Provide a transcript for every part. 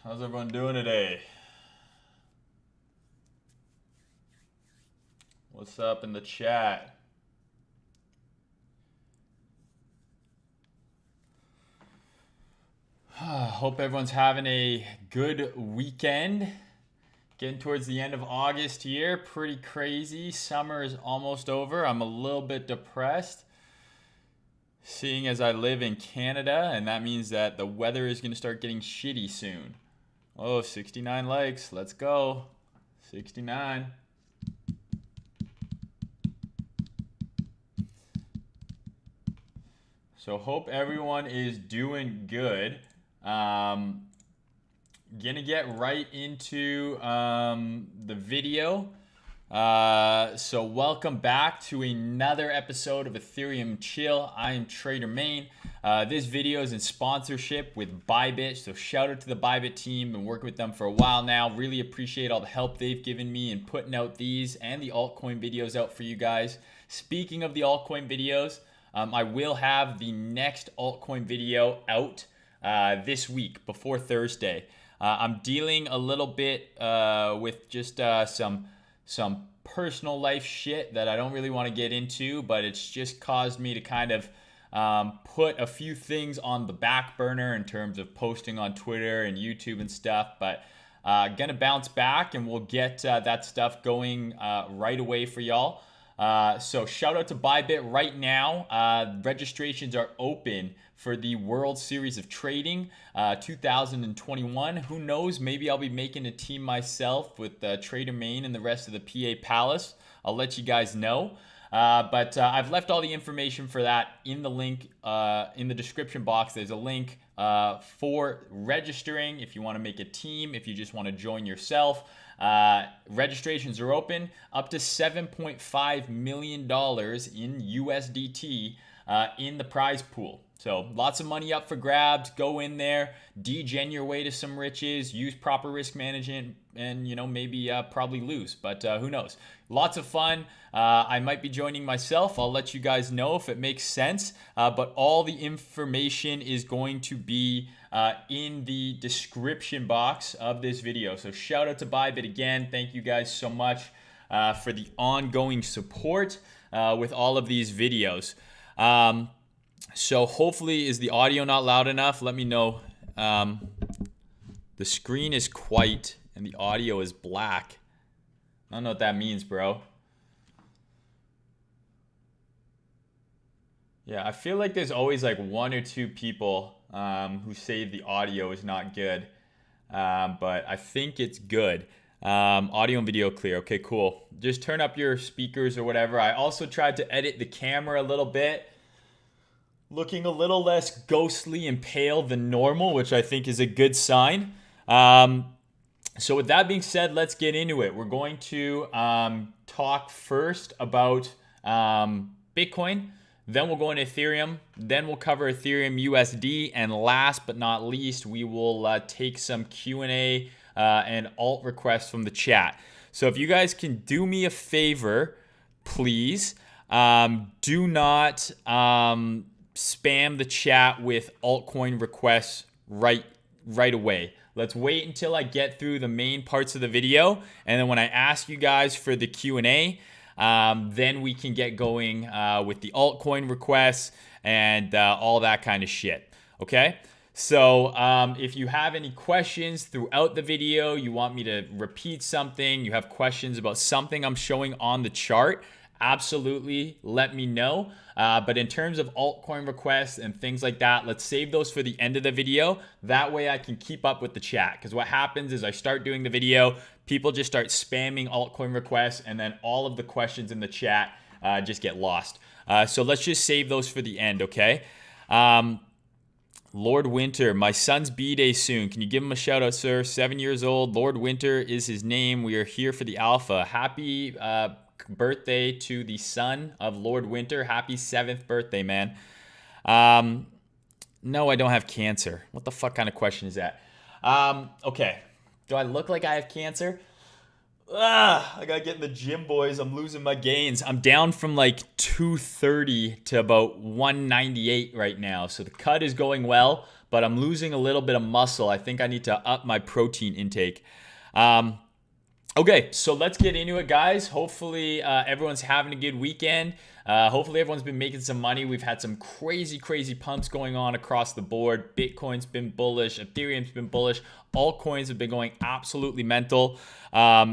How's everyone doing today? What's up in the chat? Hope everyone's having a good weekend. Getting towards the end of August here. Pretty crazy. Summer is almost over. I'm a little bit depressed, seeing as I live in Canada, and that means that the weather is going to start getting shitty soon. Oh, 69 likes. Let's go. 69. So hope everyone is doing good. Gonna get right into the video. So welcome back to another episode of Ethereum Chill. I am Trader Mayne. This video is in sponsorship with Bybit. So shout out to the Bybit team. Been working with them for a while now. Really appreciate all the help they've given me in putting out these and the altcoin videos out for you guys. Speaking of the altcoin videos, I will have the next altcoin video out this week before Thursday. I'm dealing a little bit with just some personal life shit that I don't really want to get into, but it's just caused me to kind of put a few things on the back burner in terms of posting on Twitter and YouTube and stuff. But gonna bounce back and we'll get that stuff going right away for y'all. So shout out to Bybit right now. Registrations are open for the World Series of Trading 2021. Who knows? Maybe I'll be making a team myself with Trader Mayne and the rest of the PA Palace. I'll let you guys know. But I've left all the information for that in the link in the description box. There's a link for registering if you want to make a team, if you just want to join yourself. Registrations are open up to $7.5 million in USDT in the prize pool. So lots of money up for grabs. Go in there, degen your way to some riches, use proper risk management, and maybe probably lose, but who knows. Lots of fun. I might be joining myself. I'll let you guys know if it makes sense, but all the information is going to be in the description box of this video. So shout out to Bybit again. Thank you guys so much for the ongoing support with all of these videos. So hopefully, is the audio not loud enough? Let me know. The screen is white and the audio is black. I don't know what that means, bro. Yeah, I feel like there's always like one or two people who say the audio is not good. But I think it's good. Audio and video clear. Okay, cool. Just turn up your speakers or whatever. I also tried to edit the camera a little bit, looking a little less ghostly and pale than normal, which I think is a good sign. So with that being said, let's get into it. We're going to talk first about Bitcoin, then we'll go into Ethereum, then we'll cover Ethereum USD, and last but not least, we will take some Q&A and alt requests from the chat. So if you guys can do me a favor, please, do not spam the chat with altcoin requests right away. Let's wait until I get through the main parts of the video, and then when I ask you guys for the Q&A, then we can get going with the altcoin requests and all that kind of shit. Okay? So if you have any questions throughout the video, you want me to repeat something, you have questions about something I'm showing on the chart, absolutely let me know. But in terms of altcoin requests and things like that, let's save those for the end of the video. That way I can keep up with the chat. Because what happens is I start doing the video, people just start spamming altcoin requests, and then all of the questions in the chat just get lost. So let's just save those for the end, okay? Lord Winter, my son's B-Day soon. Can you give him a shout out, sir? 7 years old. Lord Winter is his name. We are here for the alpha. Happy birthday to the son of Lord Winter. Happy 7th birthday, man. No, I don't have cancer. What the fuck kind of question is that? Okay. Do I look like I have cancer? I gotta get in the gym, boys. I'm losing my gains. I'm down from like 230 to about 198 right now. So the cut is going well, but I'm losing a little bit of muscle. I think I need to up my protein intake. Okay, so let's get into it, guys. Hopefully everyone's having a good weekend. Hopefully everyone's been making some money. We've had some crazy pumps going on across the board. Bitcoin's been bullish. Ethereum's been bullish. Altcoins have been going absolutely mental.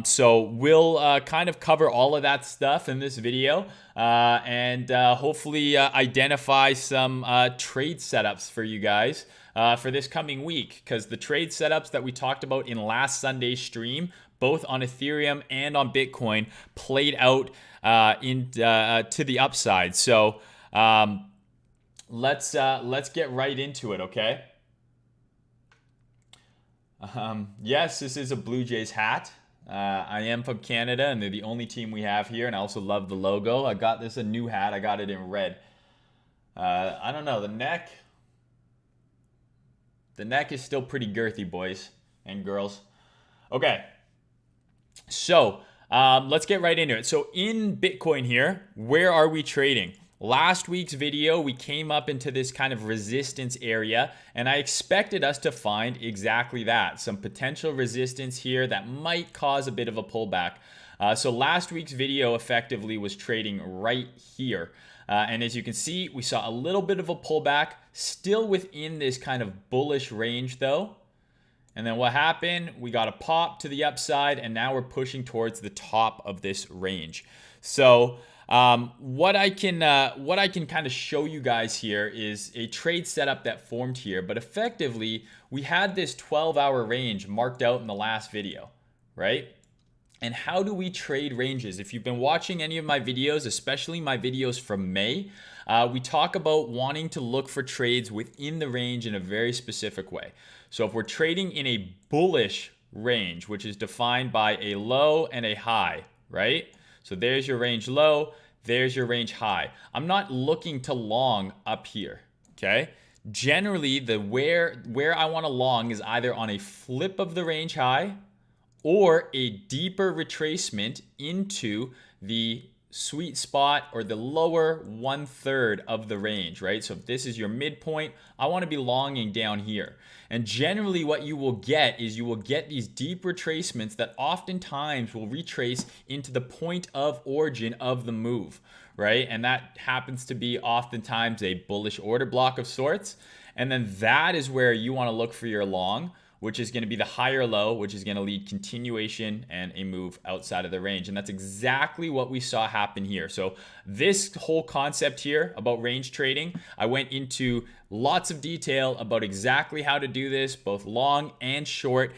So we'll kind of cover all of that stuff in this video and hopefully identify some trade setups for you guys for this coming week, because the trade setups that we talked about in last Sunday's stream, both on Ethereum and on Bitcoin, played out to the upside. So let's get right into it, okay? Yes, this is a Blue Jays hat. I am from Canada, and they're the only team we have here, and I also love the logo. I got this a new hat. I got it in red. I don't know, the neck is still pretty girthy, boys and girls. Okay. So let's get right into it. So in Bitcoin here, where are we trading? Last week's video, we came up into this kind of resistance area, and I expected us to find exactly that. Some potential resistance here that might cause a bit of a pullback. So last week's video effectively was trading right here. And as you can see, we saw a little bit of a pullback, still within this kind of bullish range though. And then what happened? We got a pop to the upside, and now we're pushing towards the top of this range. So what I can kind of show you guys here is a trade setup that formed here. But effectively, we had this 12-hour range marked out in the last video, right? And how do we trade ranges? If you've been watching any of my videos, especially my videos from May, we talk about wanting to look for trades within the range in a very specific way. So if we're trading in a bullish range, which is defined by a low and a high, right? So there's your range low, there's your range high. I'm not looking to long up here, okay? Generally, where I want to long is either on a flip of the range high or a deeper retracement into the sweet spot or the lower 1/3 of the range, right? So if this is your midpoint, I want to be longing down here. And generally what you will get is you will get these deep retracements that oftentimes will retrace into the point of origin of the move, right? And that happens to be oftentimes a bullish order block of sorts. And then that is where you want to look for your long, which is going to be the higher low, which is going to lead continuation and a move outside of the range. And that's exactly what we saw happen here. So this whole concept here about range trading, I went into lots of detail about exactly how to do this, both long and short,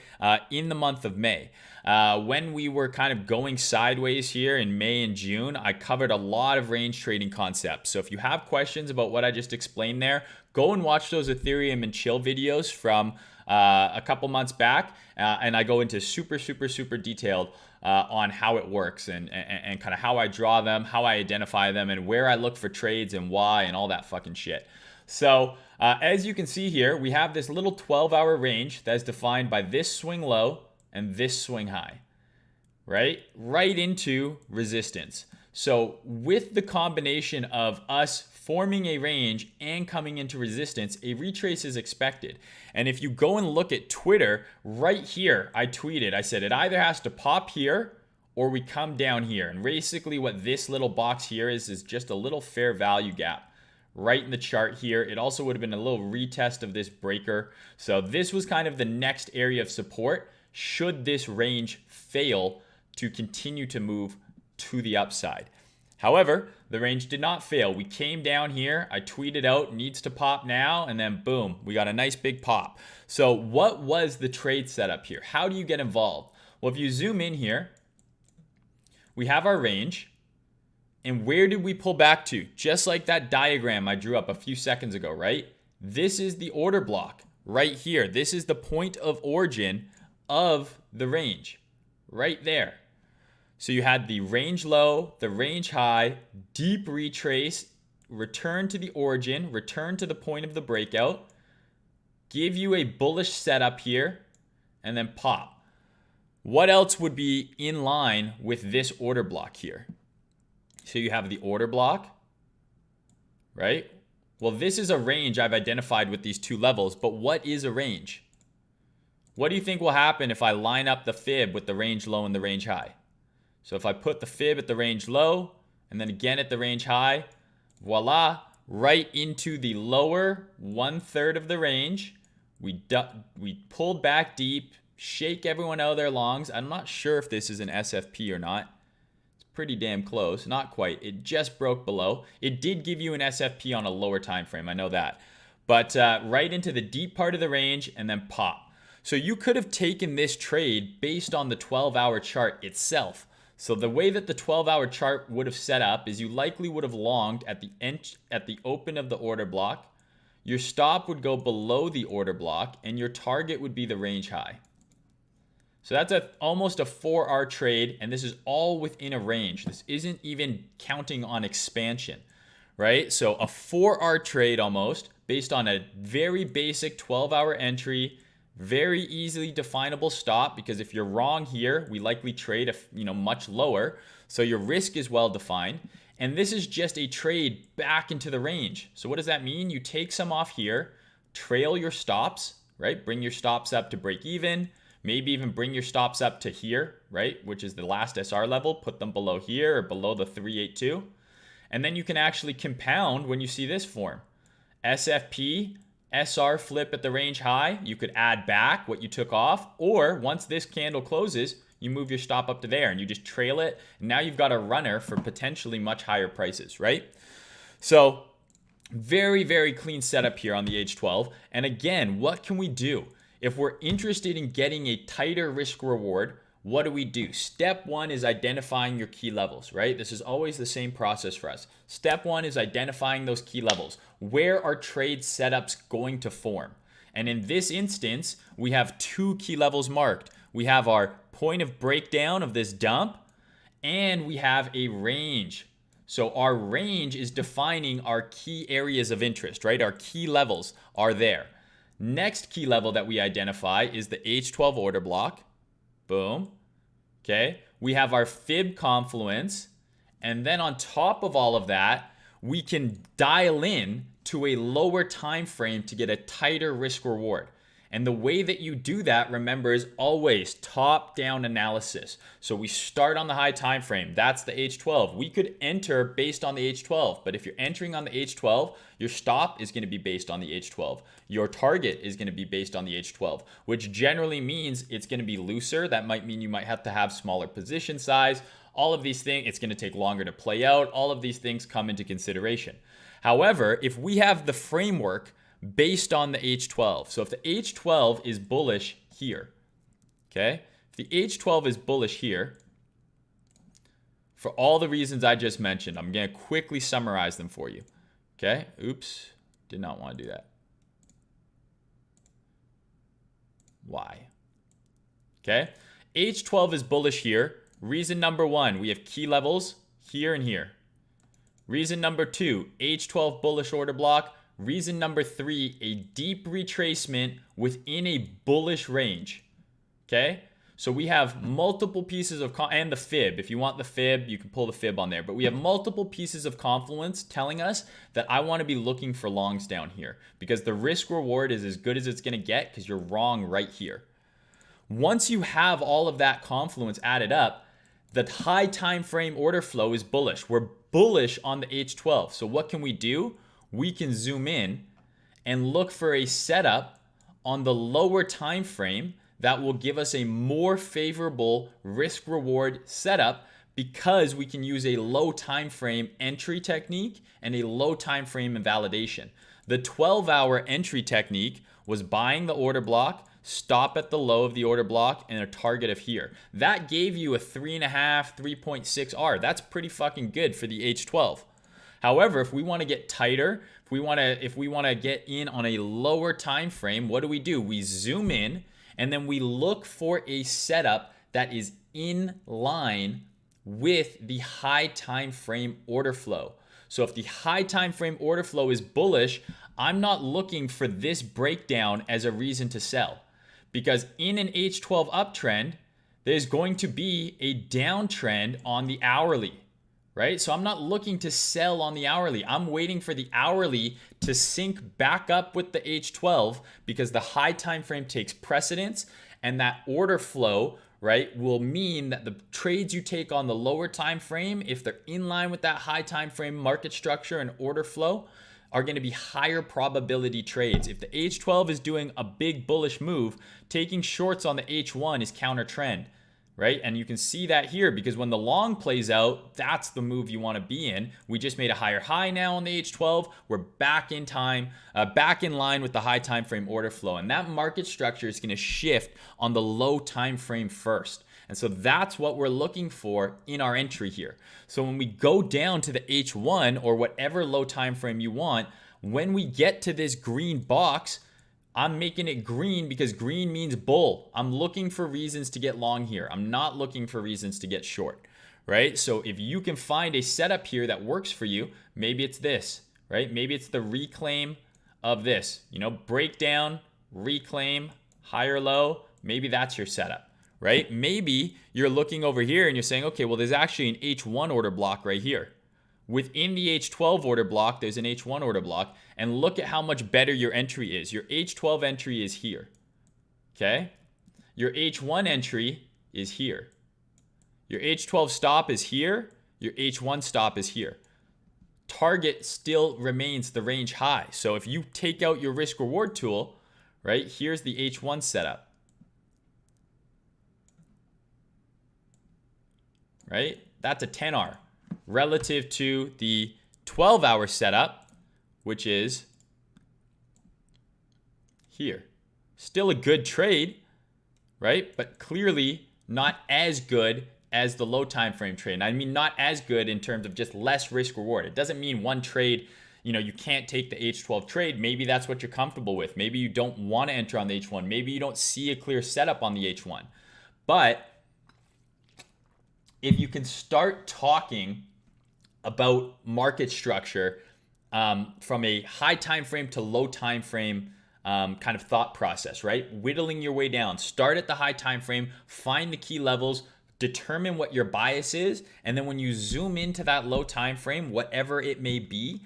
in the month of May. When we were kind of going sideways here in May and June, I covered a lot of range trading concepts. So if you have questions about what I just explained there, go and watch those Ethereum and chill videos from a couple months back, and I go into super detailed on how it works and kind of how I draw them, how I identify them, and where I look for trades and why and all that fucking shit. So as you can see here, we have this little 12-hour range that's defined by this swing low and this swing high, right into resistance. So with the combination of us forming a range and coming into resistance, a retrace is expected. And if you go and look at Twitter, right here, I tweeted, I said it either has to pop here or we come down here. And basically what this little box here is just a little fair value gap right in the chart here. It also would have been a little retest of this breaker. So this was kind of the next area of support should this range fail to continue to move to the upside. However, the range did not fail. We came down here. I tweeted out, needs to pop now, and then boom, we got a nice big pop. So what was the trade setup here? How do you get involved? Well, if you zoom in here, we have our range. And where did we pull back to? Just like that diagram I drew up a few seconds ago, right? This is the order block right here. This is the point of origin of the range right there. So you had the range low, the range high, deep retrace, return to the origin, return to the point of the breakout, give you a bullish setup here, and then pop. What else would be in line with this order block here? So you have the order block, right? Well, this is a range I've identified with these two levels, but what is a range? What do you think will happen if I line up the fib with the range low and the range high? So if I put the fib at the range low and then again at the range high, voila, right into the lower 1/3 of the range. We pulled back deep, shake everyone out of their longs. I'm not sure if this is an SFP or not. It's pretty damn close. Not quite. It just broke below. It did give you an SFP on a lower time frame. I know that. But right into the deep part of the range and then pop. So you could have taken this trade based on the 12-hour chart itself. So the way that the 12-hour chart would have set up is you likely would have longed at the open of the order block. Your stop would go below the order block and your target would be the range high. So that's almost a 4R trade, and this is all within a range. This isn't even counting on expansion, right? So a 4R trade almost based on a very basic 12-hour entry, very easily definable stop, because if you're wrong here, we likely trade much lower. So your risk is well defined. And this is just a trade back into the range. So what does that mean? You take some off here, trail your stops, right? Bring your stops up to break even. Maybe even bring your stops up to here, right? Which is the last SR level. Put them below here or below the 382. And then you can actually compound when you see this form. SFP, SR flip at the range high. You could add back what you took off. Or once this candle closes, you move your stop up to there and you just trail it. And now you've got a runner for potentially much higher prices, right? So very, very clean setup here on the H12. And again, what can we do? If we're interested in getting a tighter risk reward, what do? Step one is identifying your key levels, right? This is always the same process for us. Step one is identifying those key levels. Where are trade setups going to form? And in this instance, we have two key levels marked. We have our point of breakdown of this dump, and we have a range. So our range is defining our key areas of interest, right? Our key levels are there. Next key level that we identify is the H12 order block. Boom. Okay. We have our fib confluence. And then on top of all of that, we can dial in to a lower time frame to get a tighter risk reward. And the way that you do that, remember, is always top-down analysis. So we start on the high time frame. That's the H12. We could enter based on the H12, but if you're entering on the H12, your stop is going to be based on the H12. Your target is going to be based on the H12, which generally means it's going to be looser. That might mean you might have to have smaller position size. All of these things, it's going to take longer to play out. All of these things come into consideration. However, if we have the framework based on the H12. So if the H12 is bullish here, okay? If the H12 is bullish here, for all the reasons I just mentioned, I'm going to quickly summarize them for you, okay? Oops, did not want to do that. Why? Okay, H12 is bullish here. Reason number one, we have key levels here and here. Reason number two, H12 bullish order block. Reason number three, a deep retracement within a bullish range. Okay, so we have multiple pieces of and the fib. If you want the fib, you can pull the fib on there. But we have multiple pieces of confluence telling us that I want to be looking for longs down here because the risk reward is as good as it's going to get because you're wrong right here. Once you have all of that confluence added up, the high time frame order flow is bullish. We're bullish on the H12. So what can we do? We can zoom in and look for a setup on the lower time frame that will give us a more favorable risk reward setup because we can use a low time frame entry technique and a low time frame invalidation. The 12-hour entry technique was buying the order block, stop at the low of the order block, and a target of here. That gave you a 3.5, 3.6 R. That's pretty fucking good for the H12. However, if we want to get tighter, if we want to get in on a lower time frame, what do? We zoom in and then we look for a setup that is in line with the high time frame order flow. So if the high time frame order flow is bullish, I'm not looking for this breakdown as a reason to sell. Because in an H12 uptrend, there's going to be a downtrend on the hourly, right? So I'm not looking to sell on the hourly. I'm waiting for the hourly to sync back up with the H12 because the high time frame takes precedence, and that order flow, right, will mean that the trades you take on the lower time frame, if they're in line with that high time frame market structure and order flow, are going to be higher probability trades. If the H12 is doing a big bullish move, taking shorts on the H1 is counter trend, right? And you can see that here because when the long plays out, that's the move you want to be in. We just made a higher high now on the H12. We're back in time, back in line with the high time frame order flow. And that market structure is going to shift on the low time frame first. And so that's what we're looking for in our entry here. So when we go down to the H1 or whatever low time frame you want, when we get to this green box, I'm making it green because green means bull. I'm looking for reasons to get long here. I'm not looking for reasons to get short, right? So if you can find a setup here that works for you, maybe it's this, right? Maybe it's the reclaim of this, breakdown, reclaim, higher low. Maybe that's your setup, right? Maybe you're looking over here and you're saying, okay, well, there's actually an H1 order block right here. Within the H12 order block, there's an H1 order block, and look at how much better your entry is. Your H12 entry is here, okay? Your H1 entry is here. Your H12 stop is here. Your H1 stop is here. Target still remains the range high. So if you take out your risk reward tool, right, here's the H1 setup. Right? That's a 10R relative to the 12-hour setup, which is here. Still a good trade, right? But clearly not as good as the low time frame trade. And I mean not as good in terms of just less risk reward. It doesn't mean one trade, you can't take the H12 trade. Maybe that's what you're comfortable with. Maybe you don't want to enter on the H1. Maybe you don't see a clear setup on the H1. But if you can start talking about market structure from a high time frame to low time frame kind of thought process, right? Whittling your way down. Start at the high time frame, find the key levels, determine what your bias is, and then when you zoom into that low time frame, whatever it may be,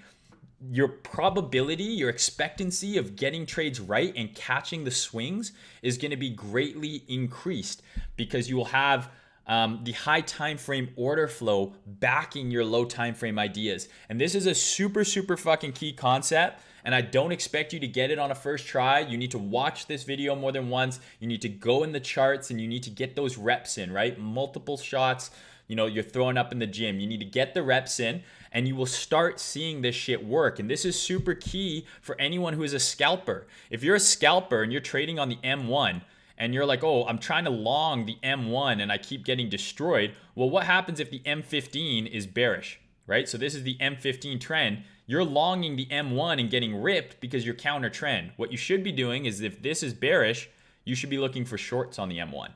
your probability, your expectancy of getting trades right and catching the swings is going to be greatly increased because you will have the high time frame order flow backing your low time frame ideas. And this is a super fucking key concept, and I don't expect you to get it on a first try. You need to watch this video more than once. You need to go in the charts and you need to get those reps in, right? Multiple shots, you're throwing up in the gym. You need to get the reps in and you will start seeing this shit work. And this is super key for anyone who is a scalper. If you're a scalper and you're trading on the M1, and you're like, oh, I'm trying to long the M1 and I keep getting destroyed. Well, what happens if the M15 is bearish, right? So this is the M15 trend. You're longing the M1 and getting ripped because you're counter trend. What you should be doing is if this is bearish, you should be looking for shorts on the M1,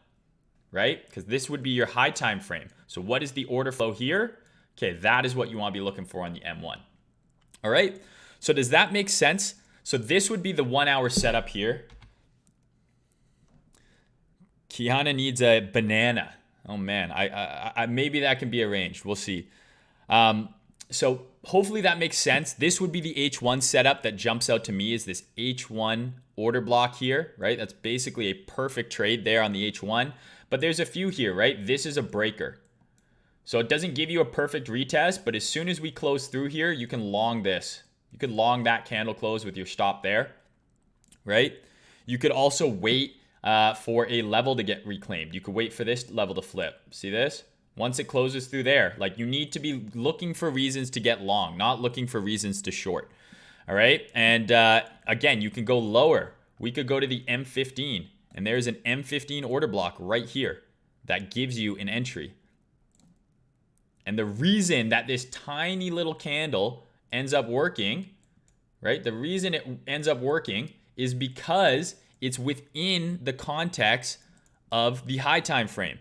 right? Because this would be your high time frame. So what is the order flow here? Okay, that is what you want to be looking for on the M1. All right, so does that make sense? So this would be the 1 hour setup here. Kiana needs a banana. Oh man, I maybe that can be arranged. We'll see. So hopefully that makes sense. This would be the H1 setup that jumps out to me is this H1 order block here, right? That's basically a perfect trade there on the H1. But there's a few here, right? This is a breaker. So it doesn't give you a perfect retest, but as soon as we close through here, you can long this. You could long that candle close with your stop there, right? You could also wait for a level to get reclaimed. You could wait for this level to flip. See this? Once it closes through there, like you need to be looking for reasons to get long, not looking for reasons to short. All right. And again, you can go lower. We could go to the M15 and there's an M15 order block right here that gives you an entry. And the reason that this tiny little candle ends up working, right? The reason it ends up working is because it's within the context of the high time frame.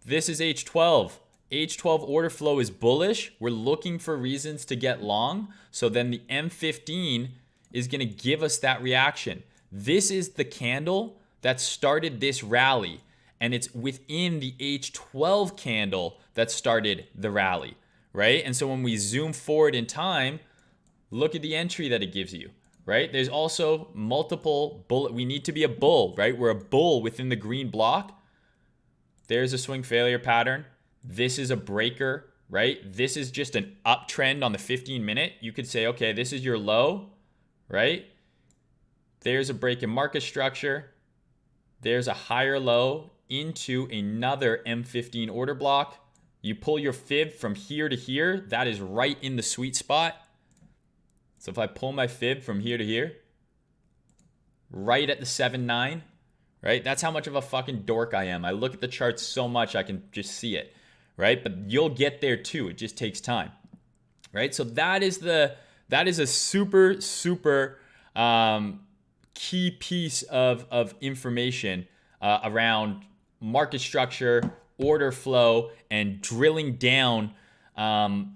This is H12. H12 order flow is bullish. We're looking for reasons to get long. So then the M15 is going to give us that reaction. This is the candle that started this rally. and it's within the H12 candle that started the rally, right? And so when we zoom forward in time, look at the entry that it gives you, right? There's also multiple bullet. We need to be a bull, right? We're a bull within the green block. There's a swing failure pattern. This is a breaker, right? This is just an uptrend on the 15-minute. You could say, okay, this is your low, right? There's a break in market structure. There's a higher low into another M15 order block. You pull your fib from here to here. That is right in the sweet spot. So if I pull my fib from here to here, right at the 7.9, right? That's how much of a fucking dork I am. I look at the charts so much I can just see it, right? But you'll get there too. It just takes time, right? So that is a super key piece of information around market structure, order flow, and drilling down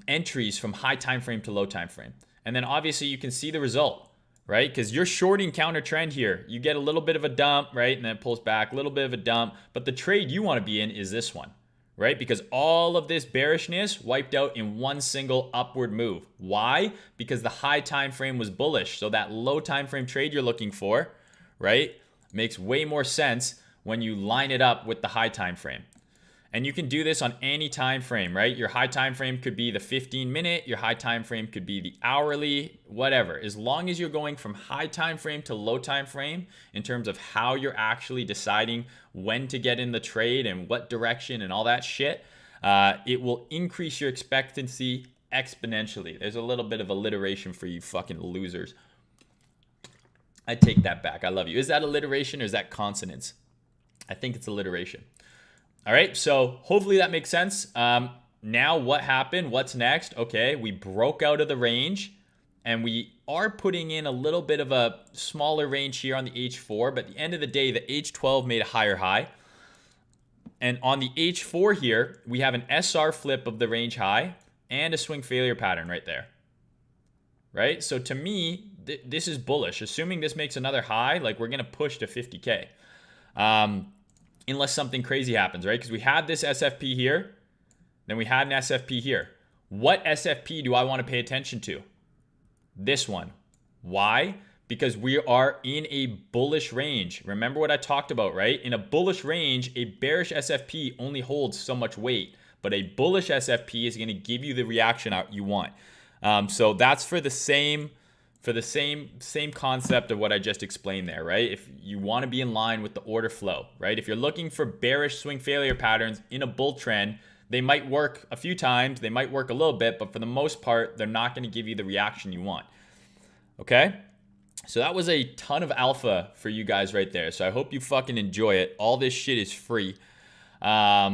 entries from high time frame to low time frame. And then obviously you can see the result, right? Because you're shorting counter trend here. You get a little bit of a dump, right? And then it pulls back, a little bit of a dump. But the trade you want to be in is this one, right? Because all of this bearishness wiped out in one single upward move. Why? Because the high time frame was bullish. So that low time frame trade you're looking for, right, makes way more sense when you line it up with the high time frame. And you can do this on any time frame, right? Your high time frame could be the 15-minute, your high time frame could be the hourly, whatever. As long as you're going from high time frame to low time frame in terms of how you're actually deciding when to get in the trade and what direction and all that shit, it will increase your expectancy exponentially. There's a little bit of alliteration for you fucking losers. I take that back. I love you. Is that alliteration or is that consonants? I think it's alliteration. All right, so hopefully that makes sense. Now what happened? What's next? Okay, we broke out of the range and we are putting in a little bit of a smaller range here on the H4, but at the end of the day, the H12 made a higher high. And on the H4 here, we have an SR flip of the range high and a swing failure pattern right there. Right? So to me, this is bullish. Assuming this makes another high, like we're going to push to 50K. Unless something crazy happens, right? Because we had this SFP here, then we had an SFP here. What SFP do I want to pay attention to? This one. Why? Because we are in a bullish range. Remember what I talked about, right? In a bullish range, a bearish SFP only holds so much weight, but a bullish SFP is going to give you the reaction you want. So that's for the same concept of what I just explained there, right? If you want to be in line with the order flow, right? If you're looking for bearish swing failure patterns in a bull trend, they might work a few times, they might work a little bit, but for the most part, they're not going to give you the reaction you want. Okay? So that was a ton of alpha for you guys right there. So I hope you fucking enjoy it. All this shit is free. I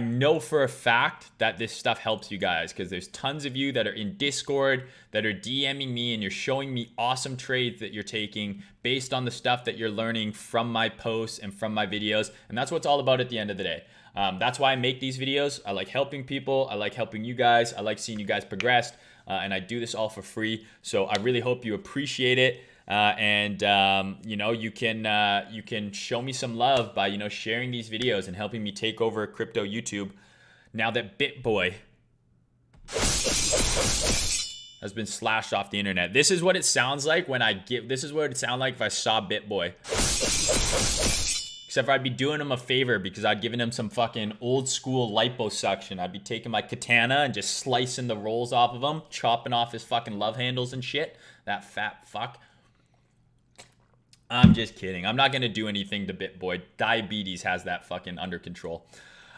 know for a fact that this stuff helps you guys because there's tons of you that are in Discord that are DMing me and you're showing me awesome trades that you're taking based on the stuff that you're learning from my posts and from my videos. And that's what it's all about at the end of the day. That's why I make these videos. I like helping people. I like helping you guys. I like seeing you guys progress. And I do this all for free. So I really hope you appreciate it. You know, you can show me some love by, you know, sharing these videos and helping me take over crypto YouTube now that BitBoy has been slashed off the internet. This is what it sounds like when this is what it sound like if I saw BitBoy. Except for I'd be doing him a favor because I'd given him some fucking old school liposuction. I'd be taking my katana and just slicing the rolls off of him, chopping off his fucking love handles and shit. That fat fuck. I'm just kidding. I'm not going to do anything to BitBoy. Diabetes has that fucking under control.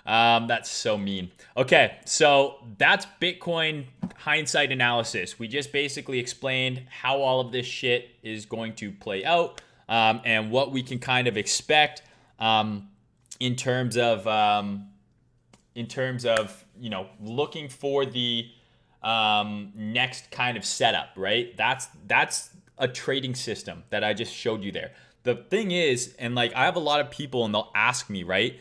That's so mean. Okay, so that's Bitcoin hindsight analysis. We just basically explained how all of this shit is going to play out and what we can kind of expect in terms of you know, looking for the next kind of setup, right? That's a trading system that I just showed you there. The thing is, and like I have a lot of people and they'll ask me, right?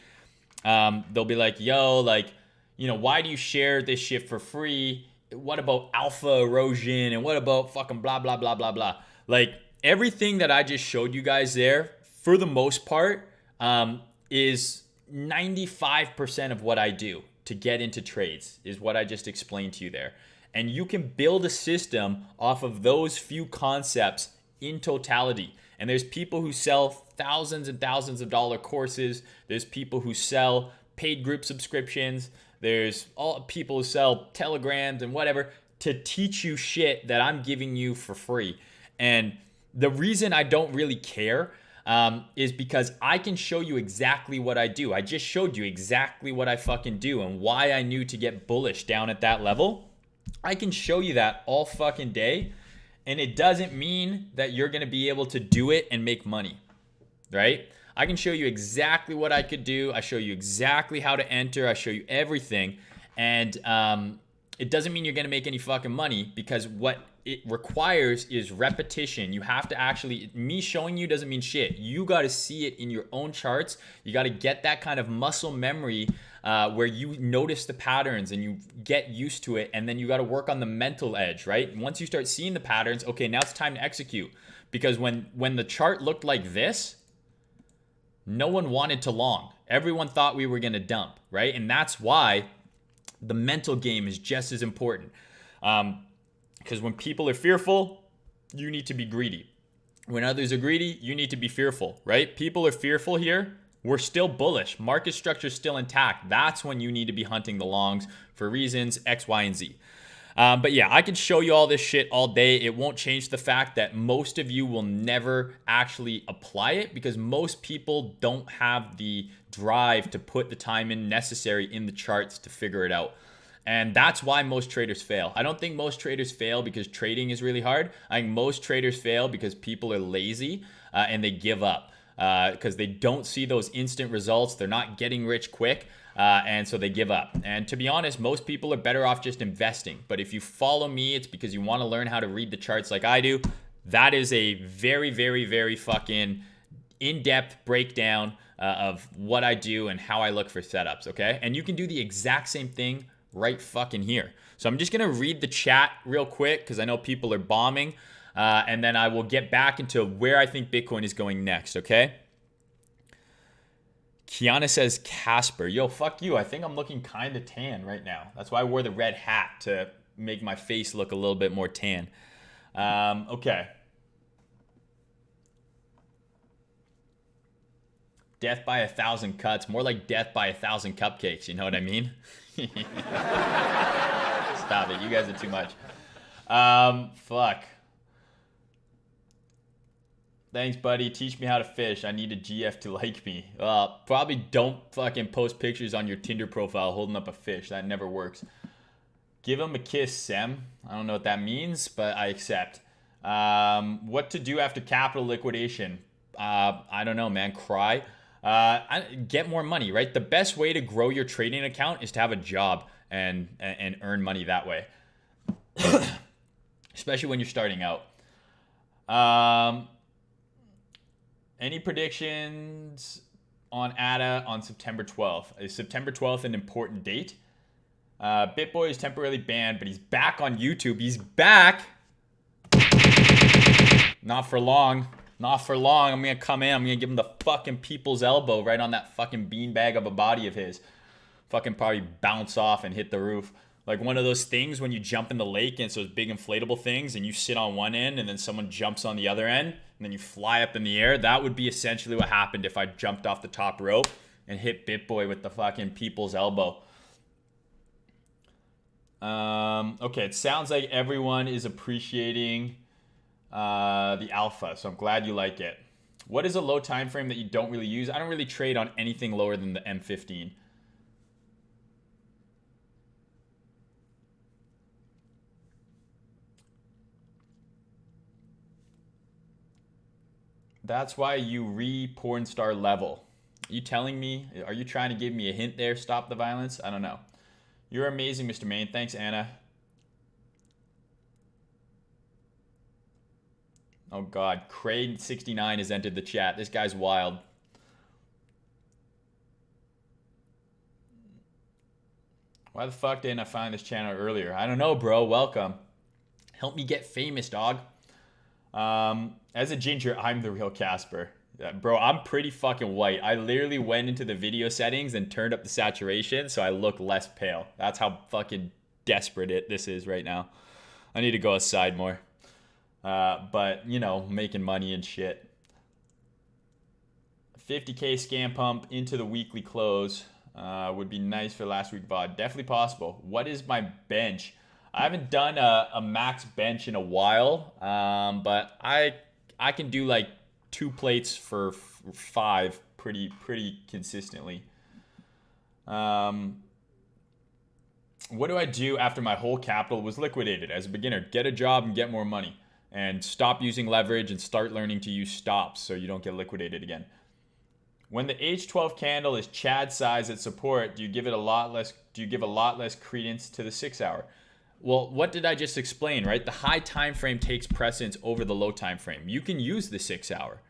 They'll be like, yo, like, you know, why do you share this shit for free? What about alpha erosion? And what about fucking blah, blah, blah, blah, blah. Like everything that I just showed you guys there, for the most part, is 95% of what I do to get into trades is what I just explained to you there. And you can build a system off of those few concepts in totality. And there's people who sell thousands and thousands of dollar courses. There's people who sell paid group subscriptions. There's all people who sell telegrams and whatever to teach you shit that I'm giving you for free. And the reason I don't really care is because I can show you exactly what I do. I just showed you exactly what I fucking do and why I knew to get bullish down at that level. I can show you that all fucking day. And it doesn't mean that you're going to be able to do it and make money, right? I can show you exactly what I could do. I show you exactly how to enter. I show you everything. And it doesn't mean you're going to make any fucking money, because what it requires is repetition. You have to actually, me showing you doesn't mean shit. You got to see it in your own charts. You got to get that kind of muscle memory where you notice the patterns and you get used to it. And then you got to work on the mental edge, right? Once you start seeing the patterns, okay, now it's time to execute. Because when the chart looked like this, no one wanted to long. Everyone thought we were going to dump, right? And that's why the mental game is just as important. Because when people are fearful, you need to be greedy. When others are greedy, you need to be fearful, right? People are fearful here. We're still bullish. Market structure is still intact. That's when you need to be hunting the longs for reasons X, Y, and Z. But yeah, I could show you all this shit all day. It won't change the fact that most of you will never actually apply it, because most people don't have the drive to put the time in necessary in the charts to figure it out. And that's why most traders fail. I don't think most traders fail because trading is really hard. I think most traders fail because people are lazy and they give up because they don't see those instant results. They're not getting rich quick. And so they give up. And to be honest, most people are better off just investing. But if you follow me, it's because you want to learn how to read the charts like I do. That is a very, very, very fucking in-depth breakdown of what I do and how I look for setups, okay? And you can do the exact same thing right fucking here. So I'm just going to read the chat real quick because I know people are bombing. And then I will get back into where I think Bitcoin is going next, okay? Kiana says Casper. Yo, fuck you. I think I'm looking kind of tan right now. That's why I wore the red hat, to make my face look a little bit more tan. Okay. Death by 1,000 cuts. More like death by 1,000 cupcakes. You know what I mean? Stop it. You guys are too much. Fuck. Thanks, buddy. Teach me how to fish. I need a GF to like me. Probably don't fucking post pictures on your Tinder profile holding up a fish. That never works. Give him a kiss, Sem. I don't know what that means, but I accept. What to do after capital liquidation? I don't know, man. Cry. Get more money, right? The best way to grow your trading account is to have a job and earn money that way. Especially when you're starting out. Any predictions on ADA on September 12th? Is September 12th an important date? BitBoy is temporarily banned, but he's back on YouTube. He's back. Not for long. Not for long. I'm going to come in. I'm going to give him the fucking people's elbow right on that fucking beanbag of a body of his. Fucking probably bounce off and hit the roof. Like one of those things when you jump in the lake and it's those big inflatable things and you sit on one end and then someone jumps on the other end and then you fly up in the air. That would be essentially what happened if I jumped off the top rope and hit BitBoy with the fucking people's elbow. Okay, it sounds like everyone is appreciating the alpha, so I'm glad you like it. What is a low time frame that you don't really use? I don't really trade on anything lower than the M15. That's why you porn star level. Are you telling me? Are you trying to give me a hint there? Stop the violence? I don't know. You're amazing, Mr. Mayne. Thanks, Anna. Oh, God. Crane69 has entered the chat. This guy's wild. Why the fuck didn't I find this channel earlier? I don't know, bro. Welcome. Help me get famous, dog. As a ginger, I'm the real Casper. Yeah, bro, I'm pretty fucking white. I literally went into the video settings and turned up the saturation so I look less pale. That's how fucking desperate this is right now. I need to go outside more. But, you know, making money and shit. 50K scam pump into the weekly close would be nice for last week VOD. Definitely possible. What is my bench? I haven't done a max bench in a while, but I can do like 2 plates for 5 pretty consistently. What do I do after my whole capital was liquidated? As a beginner, get a job and get more money, and stop using leverage and start learning to use stops so you don't get liquidated again. When the H12 candle is Chad size at support, do you give a lot less credence to the 6 hour? Well, what did I just explain, right? The high time frame takes precedence over the low time frame. You can use the 6 hour,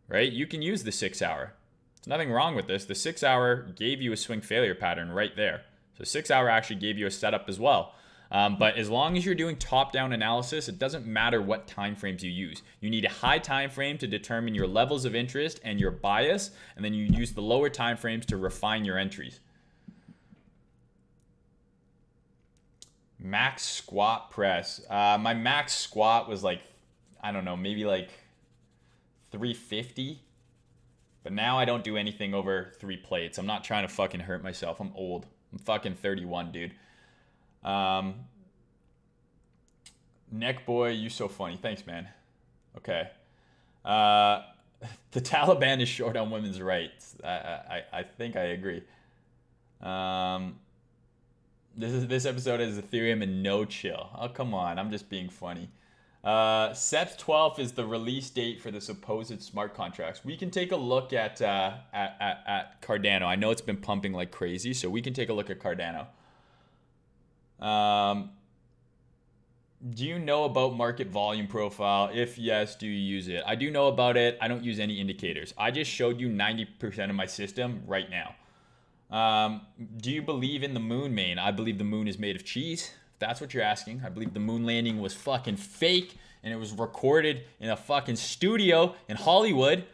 right? You can use the 6 hour. There's nothing wrong with this. The 6 hour gave you a swing failure pattern right there. So 6 hour actually gave you a setup as well. But as long as you're doing top-down analysis, it doesn't matter what time frames you use. You need a high time frame to determine your levels of interest and your bias, and then you use the lower time frames to refine your entries. Max squat press. My max squat was like, I don't know, maybe like 350. But now I don't do anything over 3 plates. I'm not trying to fucking hurt myself. I'm old. I'm fucking 31, dude. Neck boy, you so funny. Thanks, man. Okay. The Taliban is short on women's rights. I think I agree. This episode is Ethereum and no chill. Oh, come on. I'm just being funny. Sep 12th is the release date for the supposed smart contracts. We can take a look at Cardano. I know it's been pumping like crazy, so we can take a look at Cardano. Do you know about market volume profile? If yes, do you use it? I do know about it. I don't use any indicators. I just showed you 90% of my system right now. Do you believe in the moon, Mayne? I believe the moon is made of cheese. If that's what you're asking. I believe the moon landing was fucking fake and it was recorded in a fucking studio in Hollywood.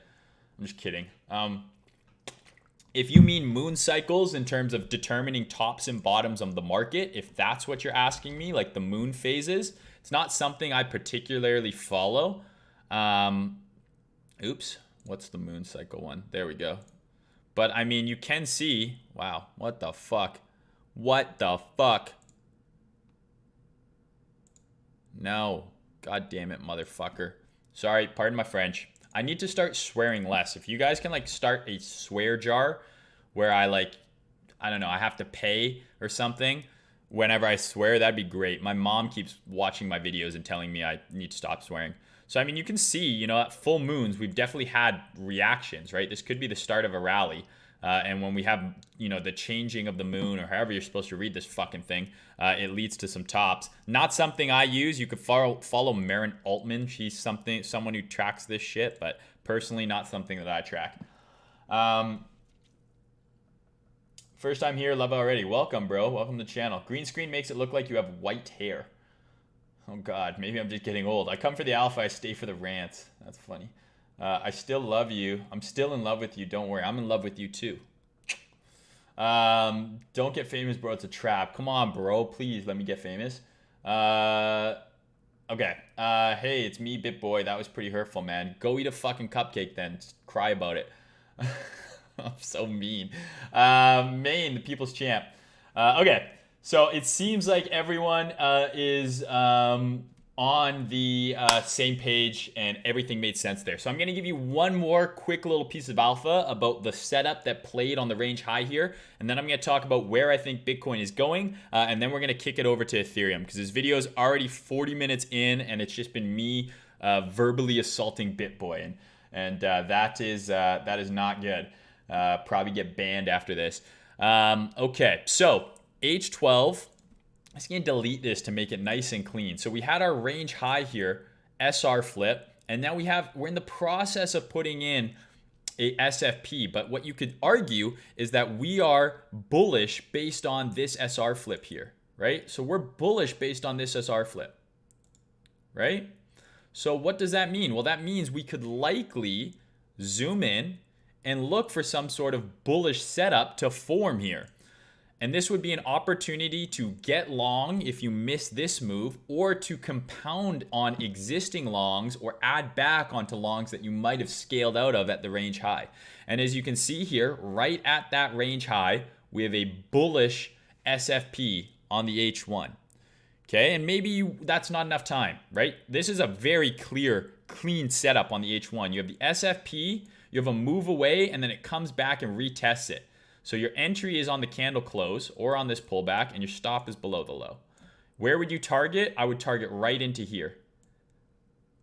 I'm just kidding. If you mean moon cycles in terms of determining tops and bottoms of the market, if that's what you're asking me, like the moon phases, it's not something I particularly follow. Oops, what's the moon cycle one? There we go. But I mean, you can see, wow, what the fuck? What the fuck? No, god damn it, motherfucker. Sorry, pardon my French. I need to start swearing less. If you guys can like start a swear jar where I don't know, I have to pay or something whenever I swear, that'd be great. My mom keeps watching my videos and telling me I need to stop swearing. So, I mean, you can see, you know, at full moons, we've definitely had reactions, right? This could be the start of a rally. And when we have, you know, the changing of the moon or however you're supposed to read this fucking thing, it leads to some tops. Not something I use. You could follow Marin Altman. She's someone who tracks this shit, but personally not something that I track. First time here, love already. Welcome, bro. Welcome to the channel. Green screen makes it look like you have white hair. Oh, God. Maybe I'm just getting old. I come for the alpha. I stay for the rants. That's funny. I still love you. I'm still in love with you. Don't worry. I'm in love with you, too. Don't get famous, bro. It's a trap. Come on, bro. Please let me get famous. Okay. Hey, it's me, BitBoy. That was pretty hurtful, man. Go eat a fucking cupcake then. Just cry about it. I'm so mean. Mayne, the people's champ. Okay. So it seems like everyone is on the same page and everything made sense there. So I'm going to give you one more quick little piece of alpha about the setup that played on the range high here. And then I'm going to talk about where I think Bitcoin is going. And then we're going to kick it over to Ethereum because this video is already 40 minutes in and it's just been me verbally assaulting BitBoy. And that is not good. Probably get banned after this. Okay, so H12. I'm just going to delete this to make it nice and clean. So we had our range high here, SR flip, and now we're in the process of putting in a SFP. But what you could argue is that we are bullish based on this SR flip here, right? So we're bullish based on this SR flip, right? So what does that mean? Well, that means we could likely zoom in, and look for some sort of bullish setup to form here. And this would be an opportunity to get long if you miss this move, or to compound on existing longs or add back onto longs that you might have scaled out of at the range high. And as you can see here, right at that range high, we have a bullish SFP on the H1. Okay, and maybe that's not enough time, right? This is a very clear, clean setup on the H1. You have the SFP, you have a move away, and then it comes back and retests it. So your entry is on the candle close or on this pullback, and your stop is below the low. Where would you target? I would target right into here.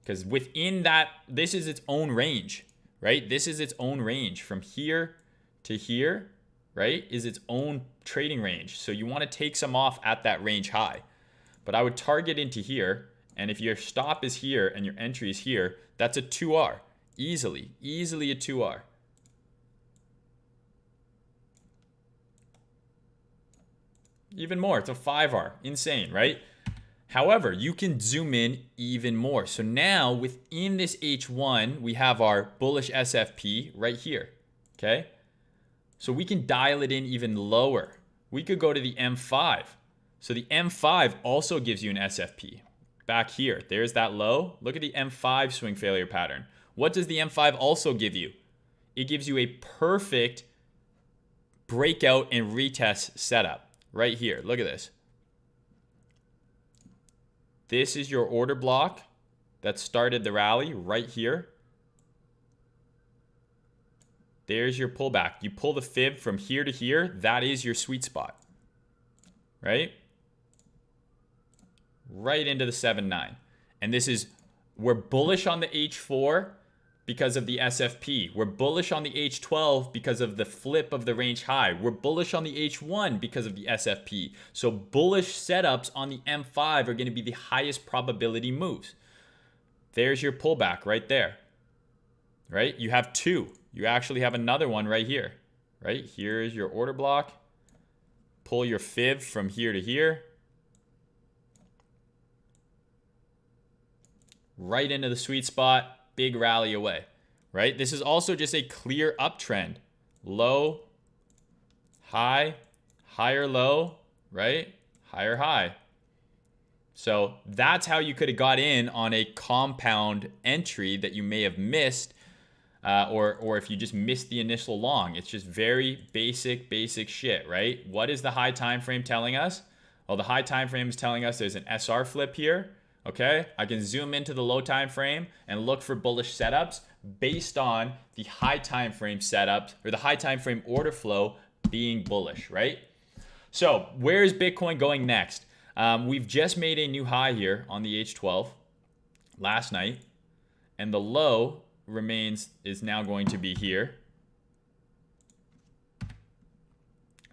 Because within that, this is its own range, right? This is its own range. From here to here, right, is its own trading range. So you want to take some off at that range high. But I would target into here, and if your stop is here and your entry is here, that's a 2R. Easily a 2R. Even more, it's a 5R. Insane, right? However, you can zoom in even more. So now within this H1, we have our bullish SFP right here, okay? So we can dial it in even lower. We could go to the M5. So the M5 also gives you an SFP. Back here, there's that low. Look at the M5 swing failure pattern. What does the M5 also give you? It gives you a perfect breakout and retest setup. Right here, look at this. This is your order block that started the rally right here. There's your pullback. You pull the fib from here to here, that is your sweet spot, right? Right into the 7-9. And this is, we're bullish on the H4 because of the SFP. We're bullish on the H12 because of the flip of the range high. We're bullish on the H1 because of the SFP. So bullish setups on the M5 are going to be the highest probability moves. There's your pullback right there, right? You have two. You actually have another one right here, right? Here is your order block. Pull your fib from here to here. Right into the sweet spot. Big rally away, right? This is also just a clear uptrend. Low, high, higher low, right? Higher high. So that's how you could have got in on a compound entry that you may have missed, or if you just missed the initial long. It's just very basic shit, right? What is the high time frame telling us? Well, the high time frame is telling us there's an SR flip here. Okay, I can zoom into the low time frame and look for bullish setups based on the high time frame setups, or the high time frame order flow being bullish, right? So where is Bitcoin going next? We've just made a new high here on the H12 last night, and the low is now going to be here.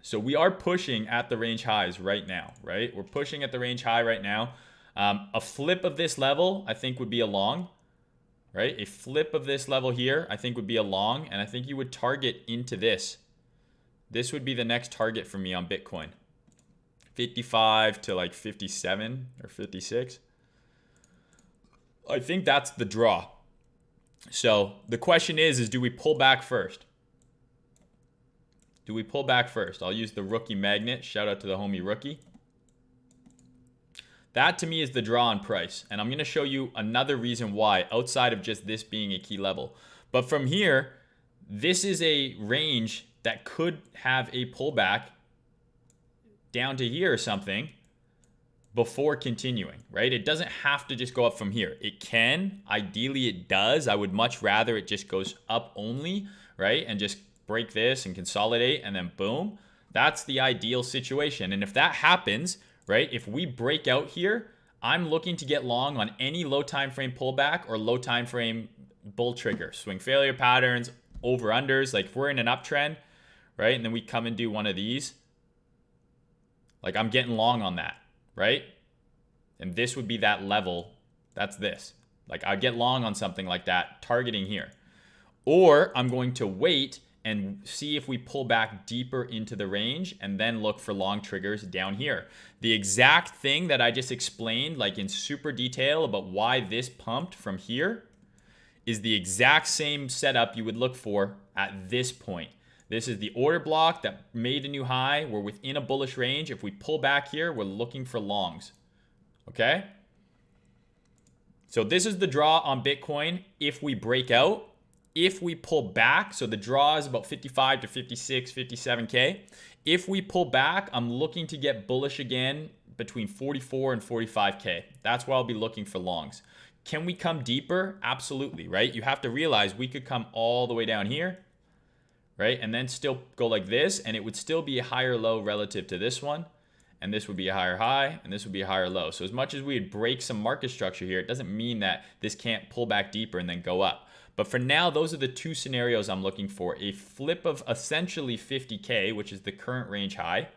So we are pushing at the range highs right now, right? We're pushing at the range high right now. A flip of this level, I think, would be a long, right? A flip of this level here, I think, would be a long, and I think you would target into this. This would be the next target for me on Bitcoin. 55 to like 57 or 56. I think that's the draw. So the question is do we pull back first? Do we pull back first? I'll use the rookie magnet. Shout out to the homie rookie. That to me is the draw on price. And I'm going to show you another reason why outside of just this being a key level. But from here, this is a range that could have a pullback down to here or something before continuing, right? It doesn't have to just go up from here. It can. Ideally, it does. I would much rather it just goes up only, right? And just break this and consolidate and then boom. That's the ideal situation. And if that happens, right? If we break out here, I'm looking to get long on any low time frame pullback or low time frame bull trigger, swing failure patterns, over unders. Like if we're in an uptrend, right? And then we come and do one of these, like I'm getting long on that, right? And this would be that level. That's this. Like I get long on something like that, targeting here. Or I'm going to wait and see if we pull back deeper into the range and then look for long triggers down here. The exact thing that I just explained, like in super detail about why this pumped from here, is the exact same setup you would look for at this point. This is the order block that made a new high. We're within a bullish range. If we pull back here, we're looking for longs. Okay? So this is the draw on Bitcoin if we break out. If we pull back, so the draw is about 55 to 56, 57K. If we pull back, I'm looking to get bullish again between 44 and 45K. That's where I'll be looking for longs. Can we come deeper? Absolutely, right? You have to realize we could come all the way down here, right? And then still go like this, and it would still be a higher low relative to this one. And this would be a higher high, and this would be a higher low. So as much as we would break some market structure here, it doesn't mean that this can't pull back deeper and then go up. But for now, those are the two scenarios I'm looking for. A flip of essentially 50K, which is the current range high,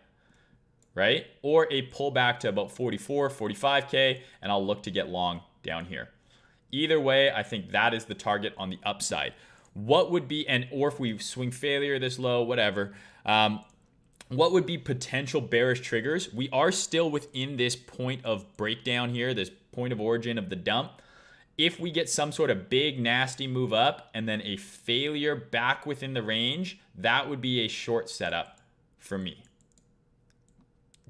right? Or a pullback to about 44, 45K, and I'll look to get long down here. Either way, I think that is the target on the upside. What would be, or if we swing failure this low, whatever, what would be potential bearish triggers? We are still within this point of breakdown here, this point of origin of the dump. If we get some sort of big nasty move up and then a failure back within the range, that would be a short setup for me.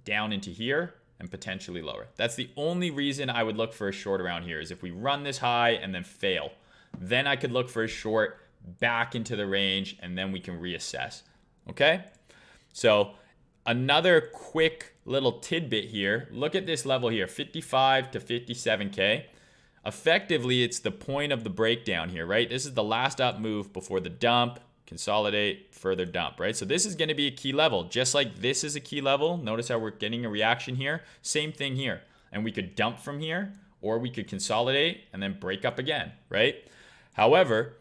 Down into here and potentially lower. That's the only reason I would look for a short around here, is if we run this high and then fail. Then I could look for a short back into the range and then we can reassess. Okay? So another quick little tidbit here. Look at this level here, 55 to 57K. Effectively, it's the point of the breakdown here, right? This is the last up move before the dump, consolidate, further dump, right? So this is going to be a key level, just like this is a key level. Notice how we're getting a reaction here. Same thing here. And we could dump from here, or we could consolidate and then break up again, right? However,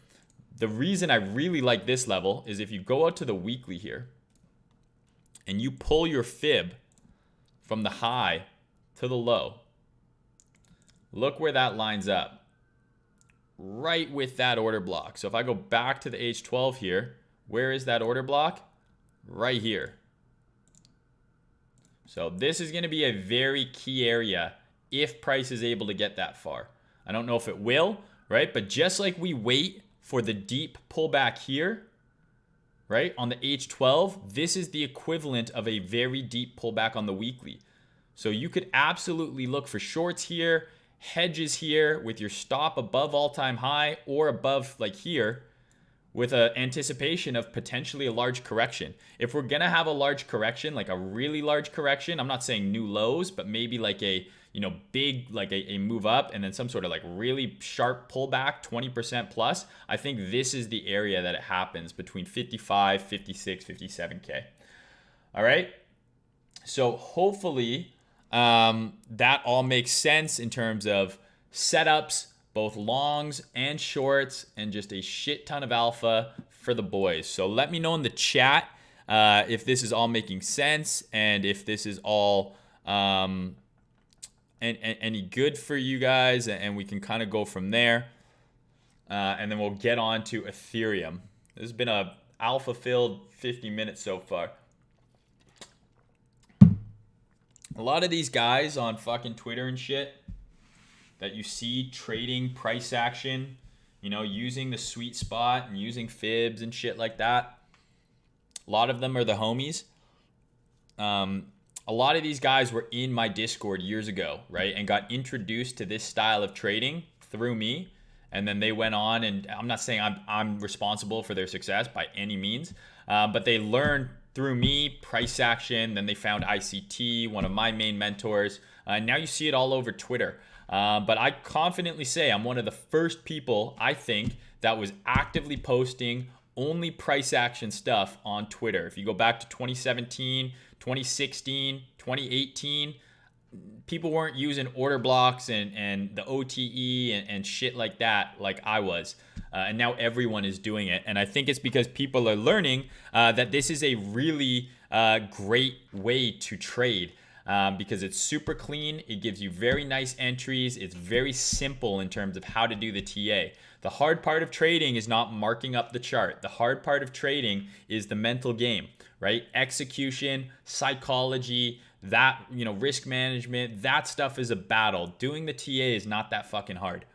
the reason I really like this level is if you go out to the weekly here and you pull your fib from the high to the low, look where that lines up. Right with that order block. So if I go back to the H12 here, where is that order block? Right here. So this is going to be a very key area if price is able to get that far. I don't know if it will, right? But just like we wait for the deep pullback here, right, on the H12, this is the equivalent of a very deep pullback on the weekly. So you could absolutely look for shorts here, hedges here with your stop above all-time high or above like here with an anticipation of potentially a large correction. If we're gonna have a large correction, like a really large correction, I'm not saying new lows, but maybe like a, you know, big, like a move up and then some sort of like really sharp pullback, 20% plus, I think this is the area that it happens between 55, 56, 57K. All right. So hopefully that all makes sense in terms of setups, both longs and shorts, and just a shit ton of alpha for the boys. So let me know in the chat if this is all making sense and if this is all any good for you guys, and we can kind of go from there. And then we'll get on to Ethereum. This has been a alpha-filled 50 minutes so far. A lot of these guys on fucking Twitter and shit that you see trading price action, you know, using the sweet spot and using fibs and shit like that. A lot of them are the homies. A lot of these guys were in my Discord years ago, right? And got introduced to this style of trading through me. And then they went on, and I'm not saying I'm responsible for their success by any means, but they learned through me price action. Then they found ICT, one of my main mentors. Now you see it all over Twitter. But I confidently say I'm one of the first people, I think, that was actively posting only price action stuff on Twitter. If you go back to 2017, 2016, 2018, people weren't using order blocks and the OTE and shit like that like I was. And now everyone is doing it. And I think it's because people are learning that this is a really great way to trade. Because it's super clean. It gives you very nice entries. It's very simple in terms of how to do the TA. The hard part of trading is not marking up the chart. The hard part of trading is the mental game, right? Execution, psychology, that, you know, risk management, that stuff is a battle. Doing the TA is not that fucking hard.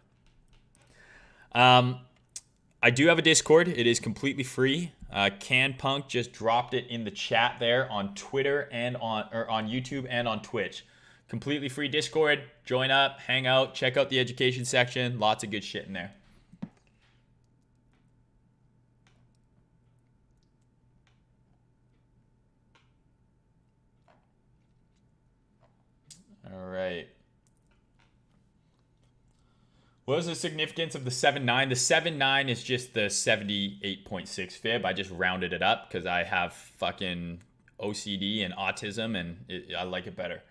I do have a Discord. It is completely free. CanPunk just dropped it in the chat there on Twitter and on YouTube and on Twitch. Completely free Discord. Join up, hang out, check out the education section. Lots of good shit in there. All right. What is the significance of the 7.9? The 7.9 is just the 78.6 fib. I just rounded it up because I have fucking OCD and autism, and I like it better.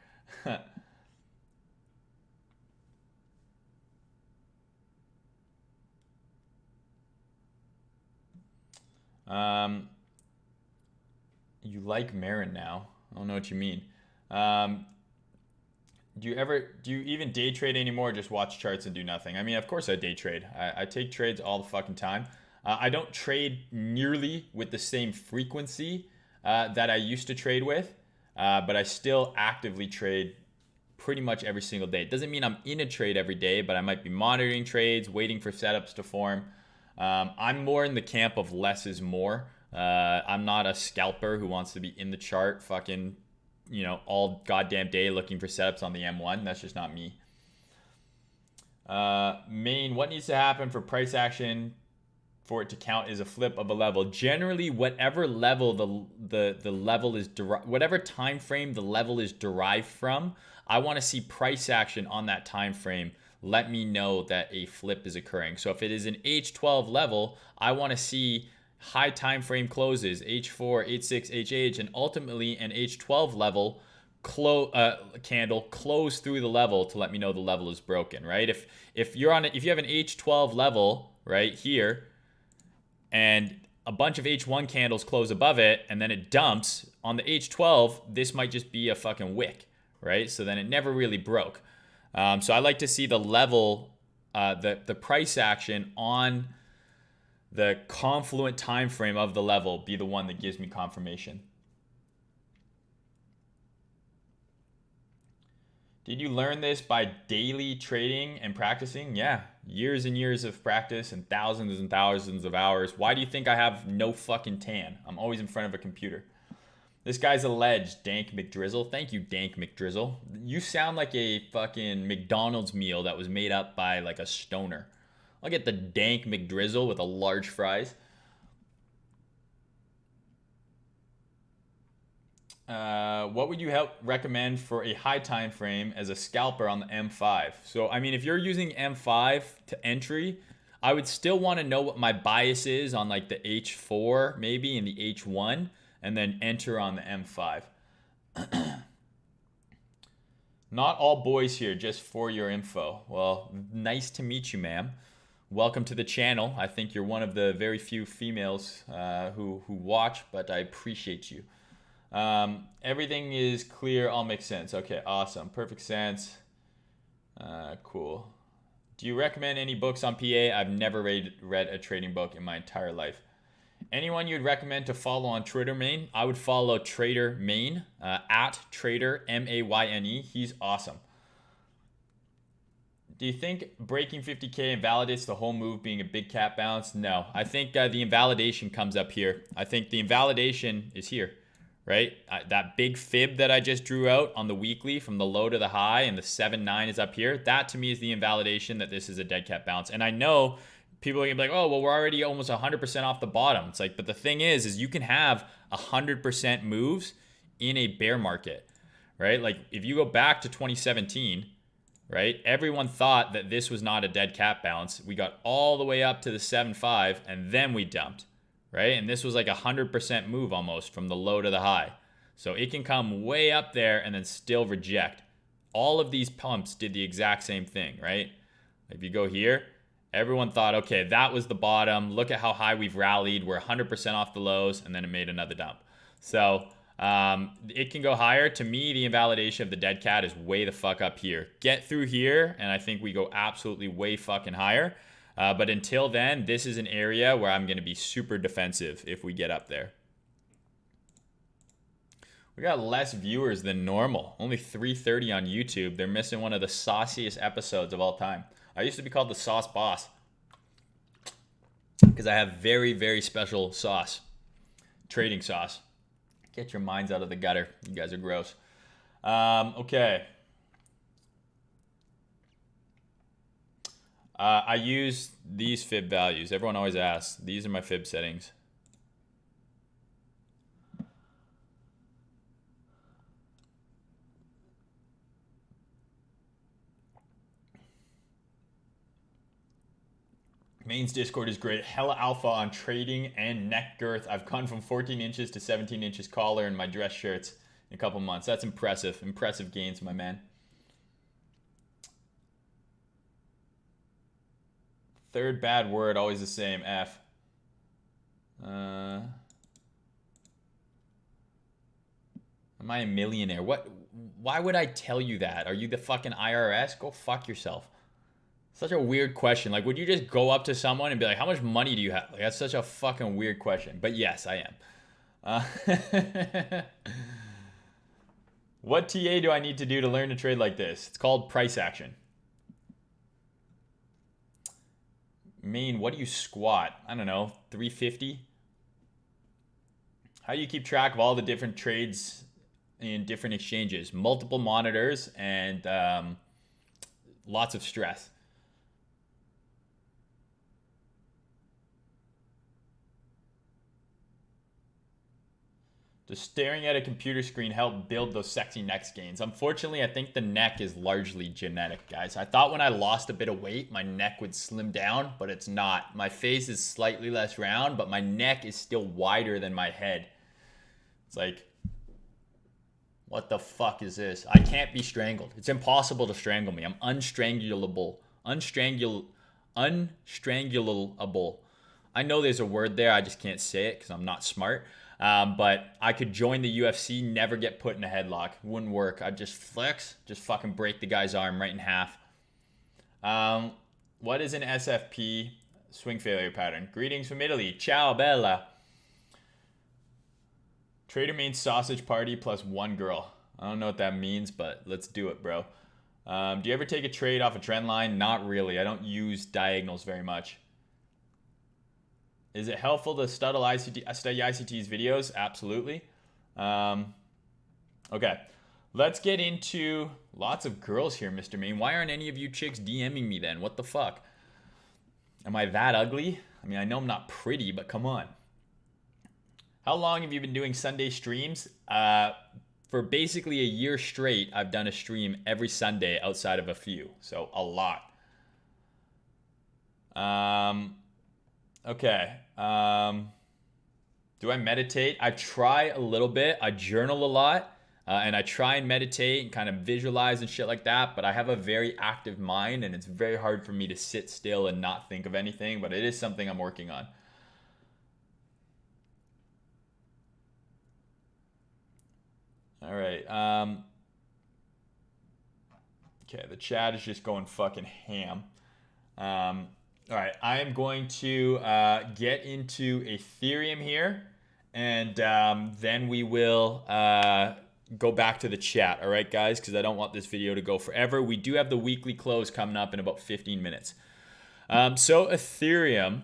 You like Mayne now? I don't know what you mean. Do you even day trade anymore, or just watch charts and do nothing? I mean, of course I day trade. I take trades all the fucking time. I don't trade nearly with the same frequency that I used to trade with, but I still actively trade pretty much every single day. It doesn't mean I'm in a trade every day, but I might be monitoring trades, waiting for setups to form. I'm more in the camp of less is more. I'm not a scalper who wants to be in the chart fucking, all goddamn day looking for setups on the M1. That's just not me. Mayne, what needs to happen for price action for it to count as a flip of a level? Generally, whatever level the level is whatever time frame the level is derived from, I want to see price action on that time frame. Let me know that a flip is occurring. So if it is an H12 level, I want to see high time frame closes, H4, H6, HH, and ultimately an H12 level candle close through the level to let me know the level is broken, right? If you have an H12 level right here and a bunch of H1 candles close above it and then it dumps on the H12, this might just be a fucking wick, right? So then it never really broke. So I like to see the level, the price action on the confluent time frame of the level be the one that gives me confirmation. Did you learn this by daily trading and practicing? Yeah, years and years of practice and thousands of hours. Why do you think I have no fucking tan? I'm always in front of a computer. This guy's alleged, Dank McDrizzle. Thank you, Dank McDrizzle. You sound like a fucking McDonald's meal that was made up by like a stoner. I'll get the Dank McDrizzle with a large fries. What would you recommend for a high time frame as a scalper on the M5? So, I mean, if you're using M5 to entry, I would still want to know what my bias is on like the H4, maybe, and the H1, and then enter on the M5. Not all boys here, just for your info. Well, nice to meet you, ma'am. Welcome to the channel. I think you're one of the very few females who watch, but I appreciate you. Everything is clear, all makes sense. Okay, awesome. Perfect sense. Cool. Do you recommend any books on PA? I've never read a trading book in my entire life. Anyone you'd recommend to follow on Twitter, Mayne? I would follow Trader Mayne, at Trader Mayne. He's awesome. Do you think breaking 50K invalidates the whole move being a big cap bounce? No. I think the invalidation comes up here. I think the invalidation is here, right? That big fib that I just drew out on the weekly from the low to the high and the 7.9 is up here. That to me is the invalidation that this is a dead cap bounce. And I know people are gonna be like, oh, well, we're already almost 100% off the bottom. It's like, but the thing is you can have 100% moves in a bear market, right? Like if you go back to 2017, right? Everyone thought that this was not a dead cap bounce. We got all the way up to the 7.5 and then we dumped, right? And this was like 100% move almost from the low to the high. So it can come way up there and then still reject. All of these pumps did the exact same thing, right? If you go here, everyone thought, okay, that was the bottom. Look at how high we've rallied. We're 100% off the lows, and then it made another dump. So it can go higher. To me, the invalidation of the dead cat is way the fuck up here. Get through here, and I think we go absolutely way fucking higher. But until then, this is an area where I'm going to be super defensive if we get up there. We got less viewers than normal. Only 330 on YouTube. They're missing one of the sauciest episodes of all time. I used to be called the Sauce Boss. because I have very, very special sauce, trading sauce. Get your minds out of the gutter. You guys are gross. Okay. I use these fib values. Everyone always asks. These are my fib settings. Mayne's Discord is great. Hella alpha on trading and neck girth. I've gone from 14 inches to 17 inches collar in my dress shirts in a couple months. That's impressive. Impressive gains, my man. Third bad word, always the same. F. Am I a millionaire? What? Why would I tell you that? Are you the fucking IRS? Go fuck yourself. Such a weird question. Like, would you just go up to someone and be like, how much money do you have? Like, that's such a fucking weird question. But yes, I am. What TA do I need to do to learn to trade like this? It's called price action. Mayne, what do you squat? I don't know, 350? How do you keep track of all the different trades in different exchanges? Multiple monitors and lots of stress. Does staring at a computer screen help build those sexy neck gains? Unfortunately, I think the neck is largely genetic, guys. I thought when I lost a bit of weight, my neck would slim down, but it's not. My face is slightly less round, but my neck is still wider than my head. It's like, what the fuck is this? I can't be strangled. It's impossible to strangle me. I'm unstrangulable. Unstrangulable. I know there's a word there. I just can't say it because I'm not smart. But I could join the UFC, never get put in a headlock. Wouldn't work. I'd just flex, just fucking break the guy's arm right in half. What is an SFP swing failure pattern? Greetings from Italy. Ciao, bella. Trader Mayne sausage party plus one girl. I don't know what that means, but let's do it, bro. Do you ever take a trade off a trend line? Not really. I don't use diagonals very much. Is it helpful to study ICT's videos? Absolutely. Okay, let's get into lots of girls here, Mr. Mayne. Why aren't any of you chicks DMing me then? What the fuck? Am I that ugly? I mean, I know I'm not pretty, but come on. How long have you been doing Sunday streams? For basically a year straight, I've done a stream every Sunday outside of a few. So a lot. Okay. Do I meditate? I try a little bit. I journal a lot. And I try and meditate and kind of visualize and shit like that. But I have a very active mind and it's very hard for me to sit still and not think of anything. But it is something I'm working on. All right. Okay, the chat is just going fucking ham. All right, I am going to get into Ethereum here, and then we will go back to the chat. All right, guys, because I don't want this video to go forever. We do have the weekly close coming up in about 15 minutes. So Ethereum,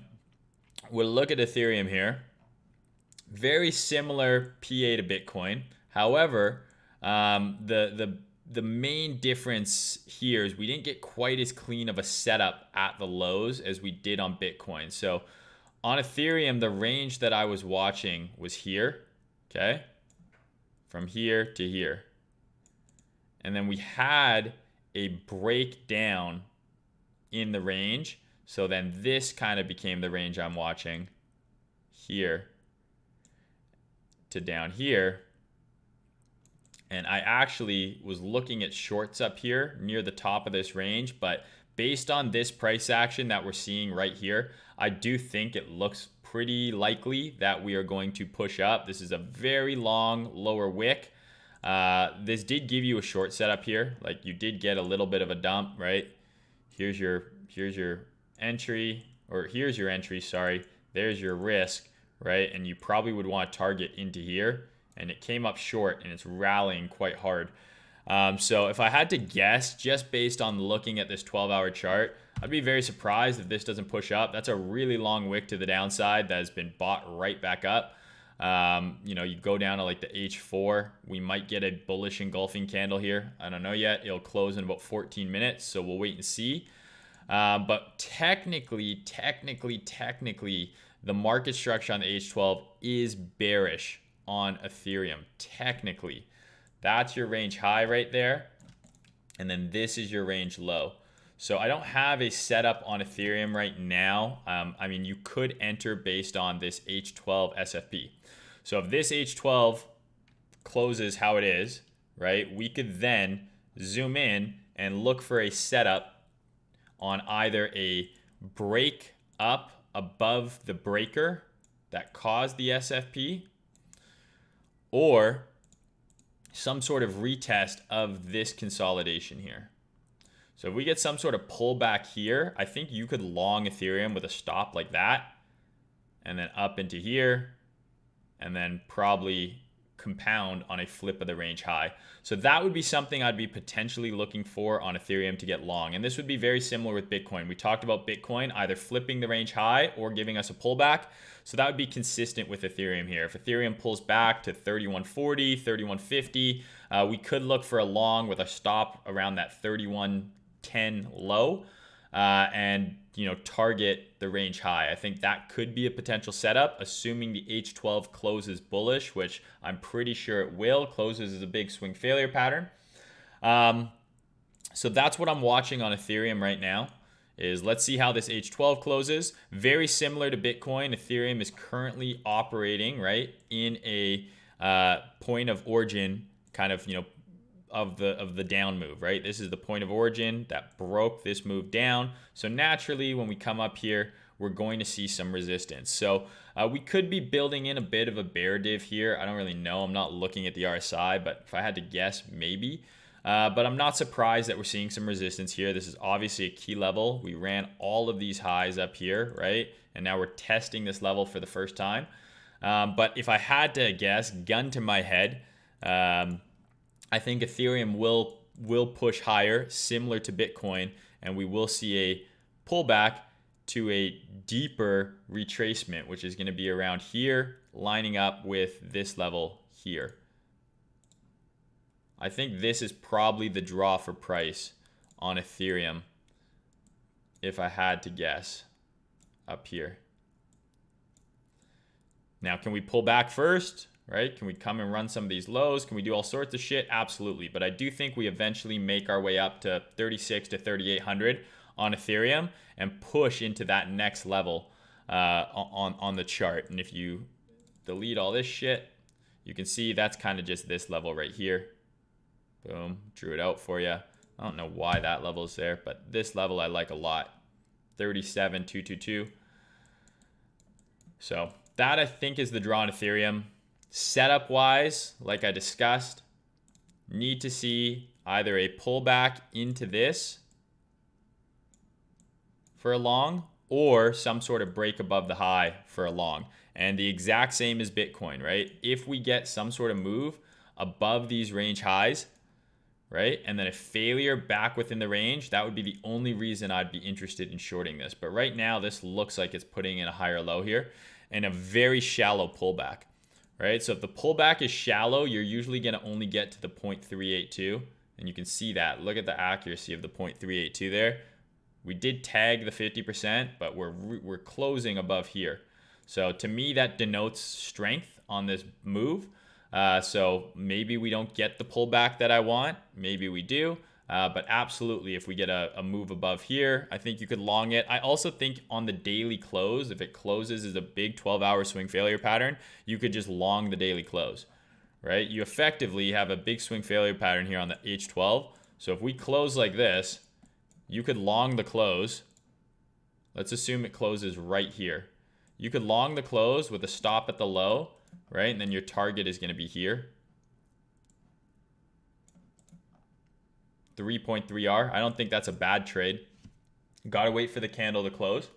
we'll look at Ethereum here. Very similar PA to Bitcoin. However, the main difference here is we didn't get quite as clean of a setup at the lows as we did on Bitcoin. So on Ethereum, the range that I was watching was here, okay? From here to here. And then we had a breakdown in the range. So then this kind of became the range I'm watching here to down here. And I actually was looking at shorts up here near the top of this range, but based on this price action that we're seeing right here, I do think it looks pretty likely that we are going to push up. This is a very long lower wick. This did give you a short setup here. Like you did get a little bit of a dump, right? Here's your entry, or here's your entry, sorry. There's your risk, right? And you probably would want to target into here. And it came up short and it's rallying quite hard. So if I had to guess, just based on looking at this 12-hour chart, I'd be very surprised if this doesn't push up. That's a really long wick to the downside that has been bought right back up. You know, you go down to like the H4, we might get a bullish engulfing candle here. I don't know yet. It'll close in about 14 minutes, so we'll wait and see. But technically, the market structure on the H12 is bearish on Ethereum. Technically, that's your range high right there. And then this is your range low. So I don't have a setup on Ethereum right now. I mean, you could enter based on this H12 SFP. So if this H12 closes how it is, right, we could then zoom in and look for a setup on either a break up above the breaker that caused the SFP, or some sort of retest of this consolidation here. So if we get some sort of pullback here, I think you could long Ethereum with a stop like that, and then up into here, and then probably compound on a flip of the range high. So that would be something I'd be potentially looking for on Ethereum to get long. And this would be very similar with Bitcoin. We talked about Bitcoin either flipping the range high or giving us a pullback. So that would be consistent with Ethereum here. If Ethereum pulls back to 3140, 3150, we could look for a long with a stop around that 3110 low, and target the range high. I think that could be a potential setup, assuming the H12 closes bullish, which I'm pretty sure it will. Closes is a big swing failure pattern. So that's what I'm watching on Ethereum right now. Is let's see how this H12 closes. Very similar to Bitcoin, Ethereum is currently operating right in a point of origin, kind of of the down move, right? This is the point of origin that broke this move down. So naturally, when we come up here, we're going to see some resistance. So we could be building in a bit of a bear div here. I don't really know. I'm not looking at the RSI, but if I had to guess, maybe. But I'm not surprised that we're seeing some resistance here. This is obviously a key level. We ran all of these highs up here, right? And now we're testing this level for the first time. But if I had to guess, gun to my head, I think Ethereum will push higher, similar to Bitcoin, and we will see a pullback to a deeper retracement, which is going to be around here, lining up with this level here. I think this is probably the draw for price on Ethereum, if I had to guess, up here. Now, can we pull back first? Right? Can we come and run some of these lows? Can we do all sorts of shit? Absolutely. But I do think we eventually make our way up to 36 to 3,800 on Ethereum and push into that next level on the chart. And if you delete all this shit, you can see that's kind of just this level right here. Boom. Drew it out for you. I don't know why that level is there, but this level I like a lot. 37,222. So that I think is the draw on Ethereum. Setup wise, like I discussed, need to see either a pullback into this for a long or some sort of break above the high for a long. And the exact same as Bitcoin, right? If we get some sort of move above these range highs, right? And then a failure back within the range, that would be the only reason I'd be interested in shorting this. But right now, this looks like it's putting in a higher low here and a very shallow pullback. Right, so if the pullback is shallow, you're usually going to only get to the 0.382, and you can see that. Look at the accuracy of the 0.382 there. We did tag the 50%, but we're closing above here. So to me, that denotes strength on this move. So maybe we don't get the pullback that I want. Maybe we do. But absolutely, if we get a move above here, I think you could long it. I also think on the daily close, if it closes as a big 12-hour swing failure pattern, you could just long the daily close, right? You effectively have a big swing failure pattern here on the H12. So if we close like this, you could long the close. Let's assume it closes right here. You could long the close with a stop at the low, right? And then your target is going to be here. 3.3R. I don't think that's a bad trade. Got to wait for the candle to close.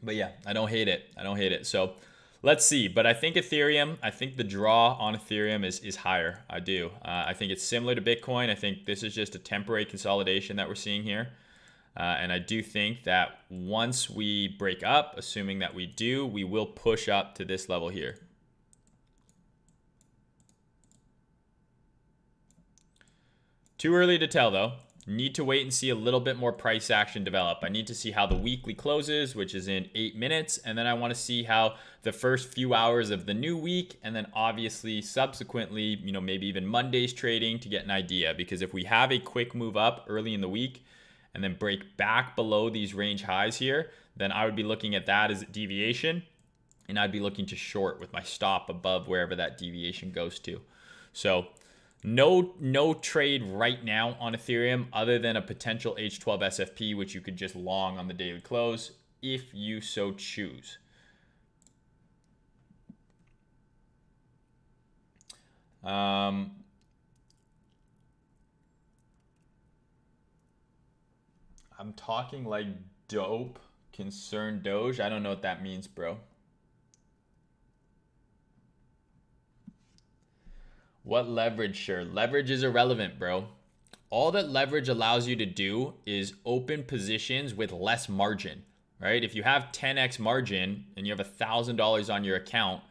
But yeah, I don't hate it. I don't hate it. So let's see. But I think Ethereum, I think the draw on Ethereum is higher. I do. I think it's similar to Bitcoin. I think this is just a temporary consolidation that we're seeing here. And I do think that once we break up, assuming that we do, we will push up to this level here. Too early to tell though. Need to wait and see a little bit more price action develop. I need to see how the weekly closes, which is in 8 minutes. And then I want to see how the first few hours of the new week, and then obviously subsequently, maybe even Monday's trading to get an idea. Because if we have a quick move up early in the week and then break back below these range highs here, then I would be looking at that as a deviation. And I'd be looking to short with my stop above wherever that deviation goes to. So no trade right now on Ethereum other than a potential H12 SFP, which you could just long on the daily close if you so choose. I'm talking like dope, concerned Doge. I don't know what that means, bro. What leverage? Sure. Leverage is irrelevant, bro. All that leverage allows you to do is open positions with less margin, right? If you have 10x margin and you have $1,000 on your account,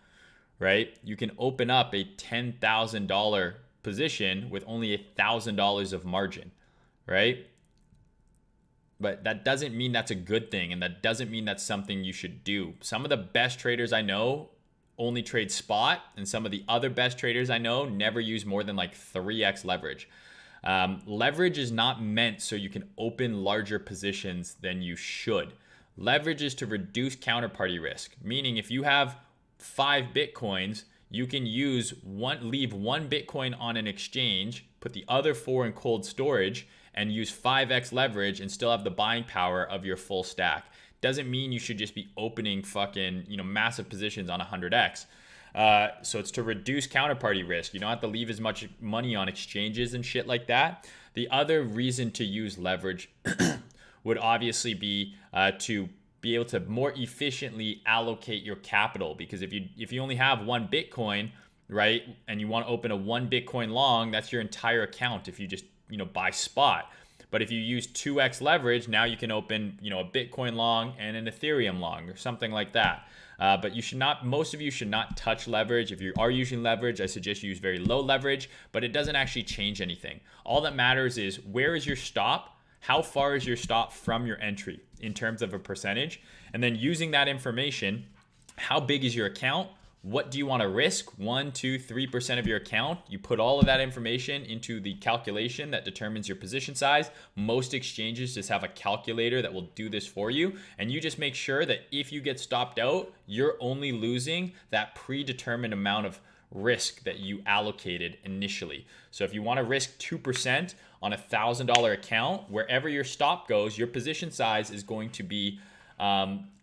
right? You can open up a $10,000 position with only $1,000 of margin, right? But that doesn't mean that's a good thing, and that doesn't mean that's something you should do. Some of the best traders I know only trade spot, and some of the other best traders I know never use more than like 3x leverage. Leverage is not meant so you can open larger positions than you should. Leverage is to reduce counterparty risk, meaning if you have 5 Bitcoins, you can leave one Bitcoin on an exchange, put the other 4 in cold storage, and use 5x leverage and still have the buying power of your full stack. Doesn't mean you should just be opening fucking, massive positions on 100x. So it's to reduce counterparty risk. You don't have to leave as much money on exchanges and shit like that. The other reason to use leverage would obviously be to be able to more efficiently allocate your capital. Because if you only have 1 Bitcoin, right, and you want to open a 1 Bitcoin long, that's your entire account if you just buy spot. But if you use 2x leverage, now you can open, a Bitcoin long and an Ethereum long or something like that. But most of you should not touch leverage. If you are using leverage, I suggest you use very low leverage, but it doesn't actually change anything. All that matters is where is your stop? How far is your stop from your entry in terms of a percentage? And then using that information, how big is your account? What do you want to risk? 1, 2, 3% of your account. You put all of that information into the calculation that determines your position size. Most exchanges just have a calculator that will do this for you. And you just make sure that if you get stopped out, you're only losing that predetermined amount of risk that you allocated initially. So if you want to risk 2% on a $1,000 account, wherever your stop goes, your position size is going to be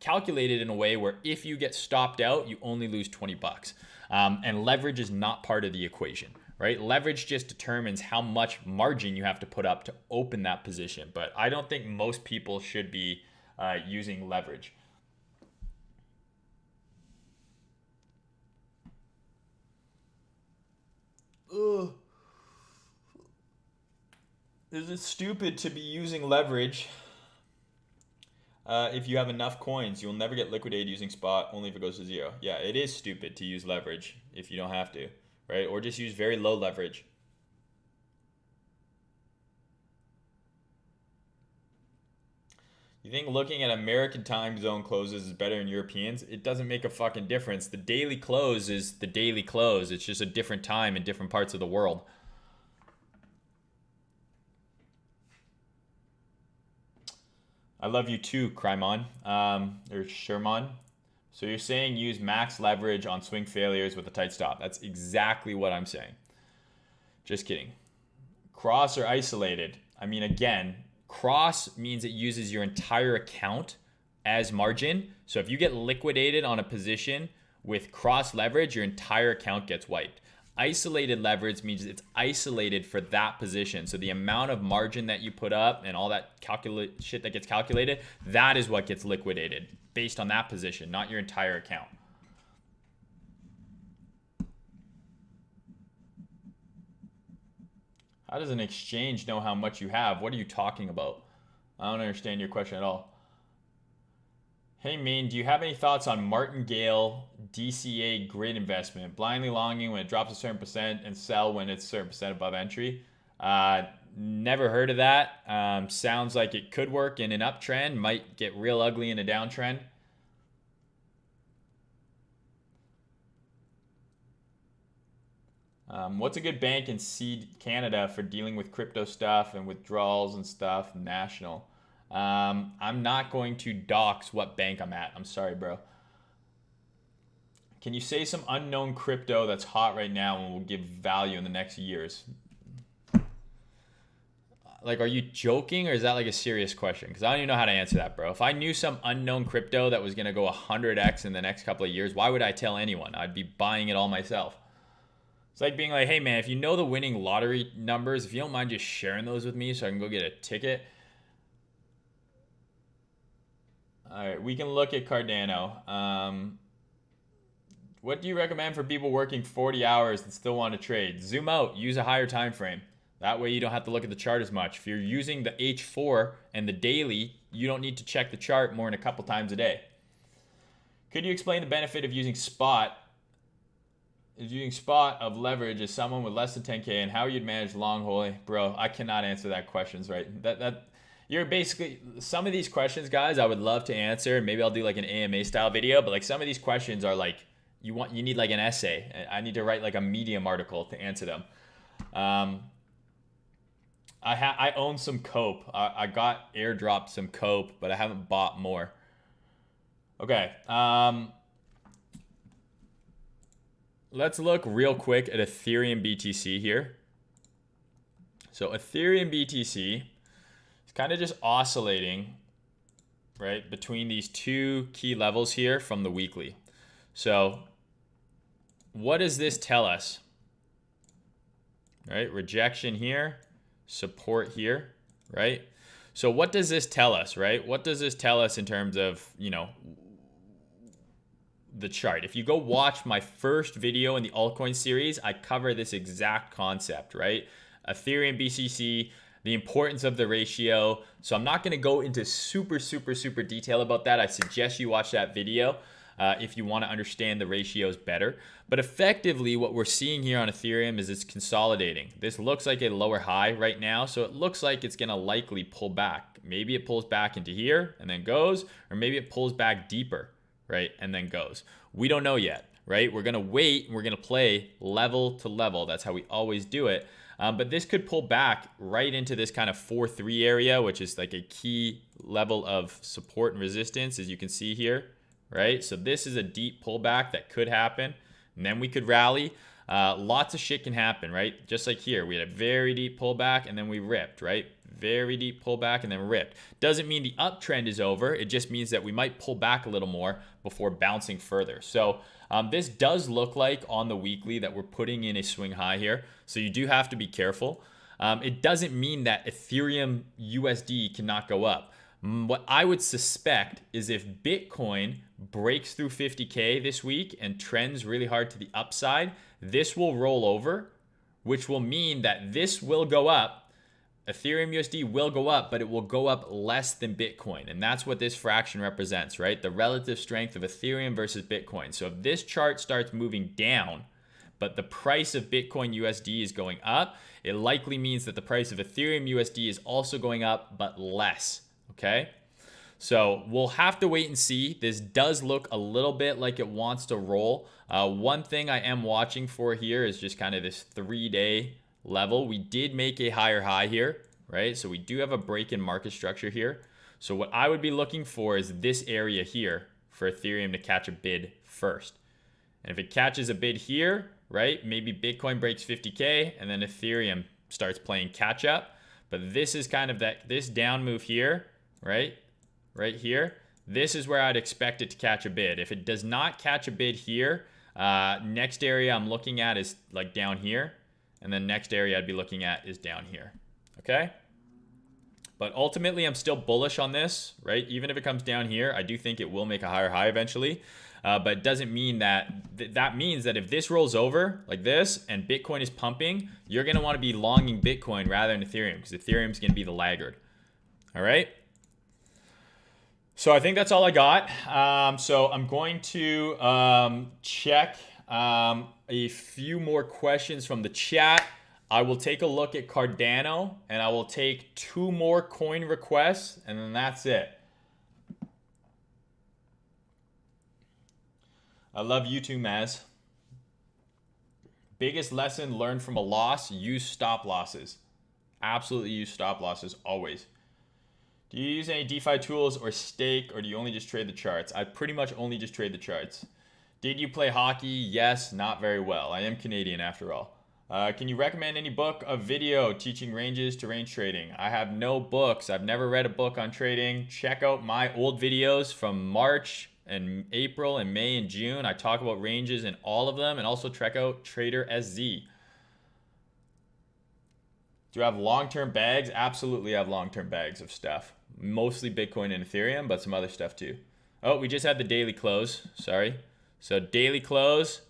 calculated in a way where if you get stopped out, you only lose 20 bucks. And leverage is not part of the equation, right? Leverage just determines how much margin you have to put up to open that position. But I don't think most people should be using leverage. Ugh. Is it stupid to be using leverage? If you have enough coins, you'll never get liquidated using spot, only if it goes to 0. Yeah, it is stupid to use leverage if you don't have to, right? Or just use very low leverage. You think looking at American time zone closes is better than Europeans? It doesn't make a fucking difference. The daily close is the daily close. It's just a different time in different parts of the world. I love you too, Crymon, or Sherman. So you're saying use max leverage on swing failures with a tight stop. That's exactly what I'm saying. Just kidding. Cross or isolated. I mean, again, cross means it uses your entire account as margin. So if you get liquidated on a position with cross leverage, your entire account gets wiped. Isolated leverage means it's isolated for that position. So the amount of margin that you put up and all that shit that gets calculated, that is what gets liquidated based on that position, not your entire account. How does an exchange know how much you have? What are you talking about? I don't understand your question at all. Hey Mayne, do you have any thoughts on martingale DCA grid investment? Blindly longing when it drops a certain percent and sell when it's a certain percent above entry. Never heard of that. Sounds like it could work in an uptrend, might get real ugly in a downtrend. What's a good bank in Seed Canada for dealing with crypto stuff and withdrawals and stuff? National. I'm not going to dox what bank I'm at. I'm sorry, bro. Can you say some unknown crypto that's hot right now and will give value in the next years? Like, are you joking or is that like a serious question? Because I don't even know how to answer that, bro. If I knew some unknown crypto that was going to go 100x in the next couple of years, why would I tell anyone? I'd be buying it all myself. It's like being like, hey man, if you know the winning lottery numbers, if you don't mind just sharing those with me so I can go get a ticket. All right, we can look at Cardano. What do you recommend for people working 40 hours and still want to trade? Zoom out, use a higher time frame. That way you don't have to look at the chart as much. If you're using the H4 and the daily, you don't need to check the chart more than a couple times a day. Could you explain the benefit of using spot? Is using spot of leverage as someone with less than 10K and how you'd manage long holding? Bro, I cannot answer that questions, right? You're basically, some of these questions, guys, I would love to answer. Maybe I'll do like an AMA style video, but like some of these questions are like, you need like an essay. I need to write like a Medium article to answer them. I own some Cope. I got airdropped some Cope, but I haven't bought more. Okay. Let's look real quick at Ethereum BTC here. So Ethereum BTC is kind of just oscillating, right, between these two key levels here from the weekly. So what does this tell us? Right, rejection here, support here, right? So what does this tell us, right? What does this tell us in terms of, you know, the chart? If you go watch my first video in the altcoin series, I cover this exact concept, right? Ethereum BCC, the importance of the ratio. So I'm not going to go into super detail about that. I suggest you watch that video if you want to understand the ratios better. But effectively what we're seeing here on Ethereum is it's consolidating. This looks like a lower high right now, so it looks like it's going to likely pull back. Maybe it pulls back into here and then goes, or maybe it pulls back deeper, right, and then goes. We don't know yet, right? We're gonna wait and we're gonna play level to level. That's how we always do it. But this could pull back right into this kind of 4-3 area, which is like a key level of support and resistance, as you can see here, right? So this is a deep pullback that could happen, and then we could rally. Lots of shit can happen, right? Just like here, we had a very deep pullback and then we ripped, right? Very deep pullback and then ripped. Doesn't mean the uptrend is over. It just means that we might pull back a little more before bouncing further. So this does look like on the weekly that we're putting in a swing high here. So you do have to be careful. It doesn't mean that Ethereum USD cannot go up. What I would suspect is if Bitcoin breaks through 50K this week and trends really hard to the upside, this will roll over, which will mean that this will go up. Ethereum USD will go up, but it will go up less than Bitcoin. And that's what this fraction represents, right? The relative strength of Ethereum versus Bitcoin. So if this chart starts moving down, but the price of Bitcoin USD is going up, it likely means that the price of Ethereum USD is also going up, but less, okay? So we'll have to wait and see. This does look a little bit like it wants to roll. One thing I am watching for here is just kind of this 3-day level. We did make a higher high here, right? So we do have a break in market structure here. So what I would be looking for is this area here for Ethereum to catch a bid first. And if it catches a bid here, right, maybe Bitcoin breaks 50K and then Ethereum starts playing catch up. But this is kind of this down move here, right? Right here. This is where I'd expect it to catch a bid. If it does not catch a bid here, next area I'm looking at is like down here. And then next area I'd be looking at is down here, okay? But ultimately, I'm still bullish on this, right? Even if it comes down here, I do think it will make a higher high eventually. but it doesn't mean that that means that if this rolls over like this and Bitcoin is pumping, you're going to want to be longing Bitcoin rather than Ethereum, because Ethereum is going to be the laggard. All right. So I think that's all I got. So I'm going to check a few more questions from the chat. I will take a look at Cardano, and I will take 2 more coin requests, and then that's it. I love you too, Maz. Biggest lesson learned from a loss: use stop losses. Absolutely use stop losses always. Do you use any DeFi tools or stake, or do you only just trade the charts? I pretty much only just trade the charts. Did you play hockey? Yes, not very well. I am Canadian after all. Can you recommend any book or video teaching ranges to range trading? I have no books. I've never read a book on trading. Check out my old videos from March and April and May and June. I talk about ranges in all of them, and also check out Trader SZ. Do you have long-term bags? Absolutely have long-term bags of stuff. Mostly Bitcoin and Ethereum, but some other stuff too. Oh, we just had the daily close. Sorry. So daily close,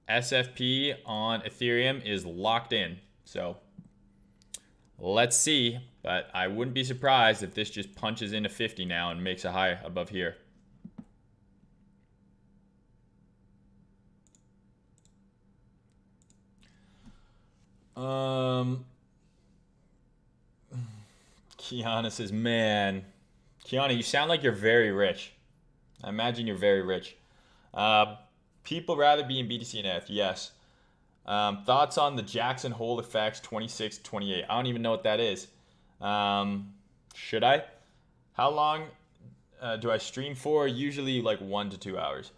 SFP on Ethereum is locked in. So let's see, but I wouldn't be surprised if this just punches into 50 now and makes a high above here. Kiana says, man, Kiana, you sound like you're very rich. I imagine you're very rich. People rather be in BTC and ETH. Yes. Thoughts on the Jackson Hole effects 26, 28. I don't even know what that is. Should I? How long do I stream for? Usually like 1 to 2 hours.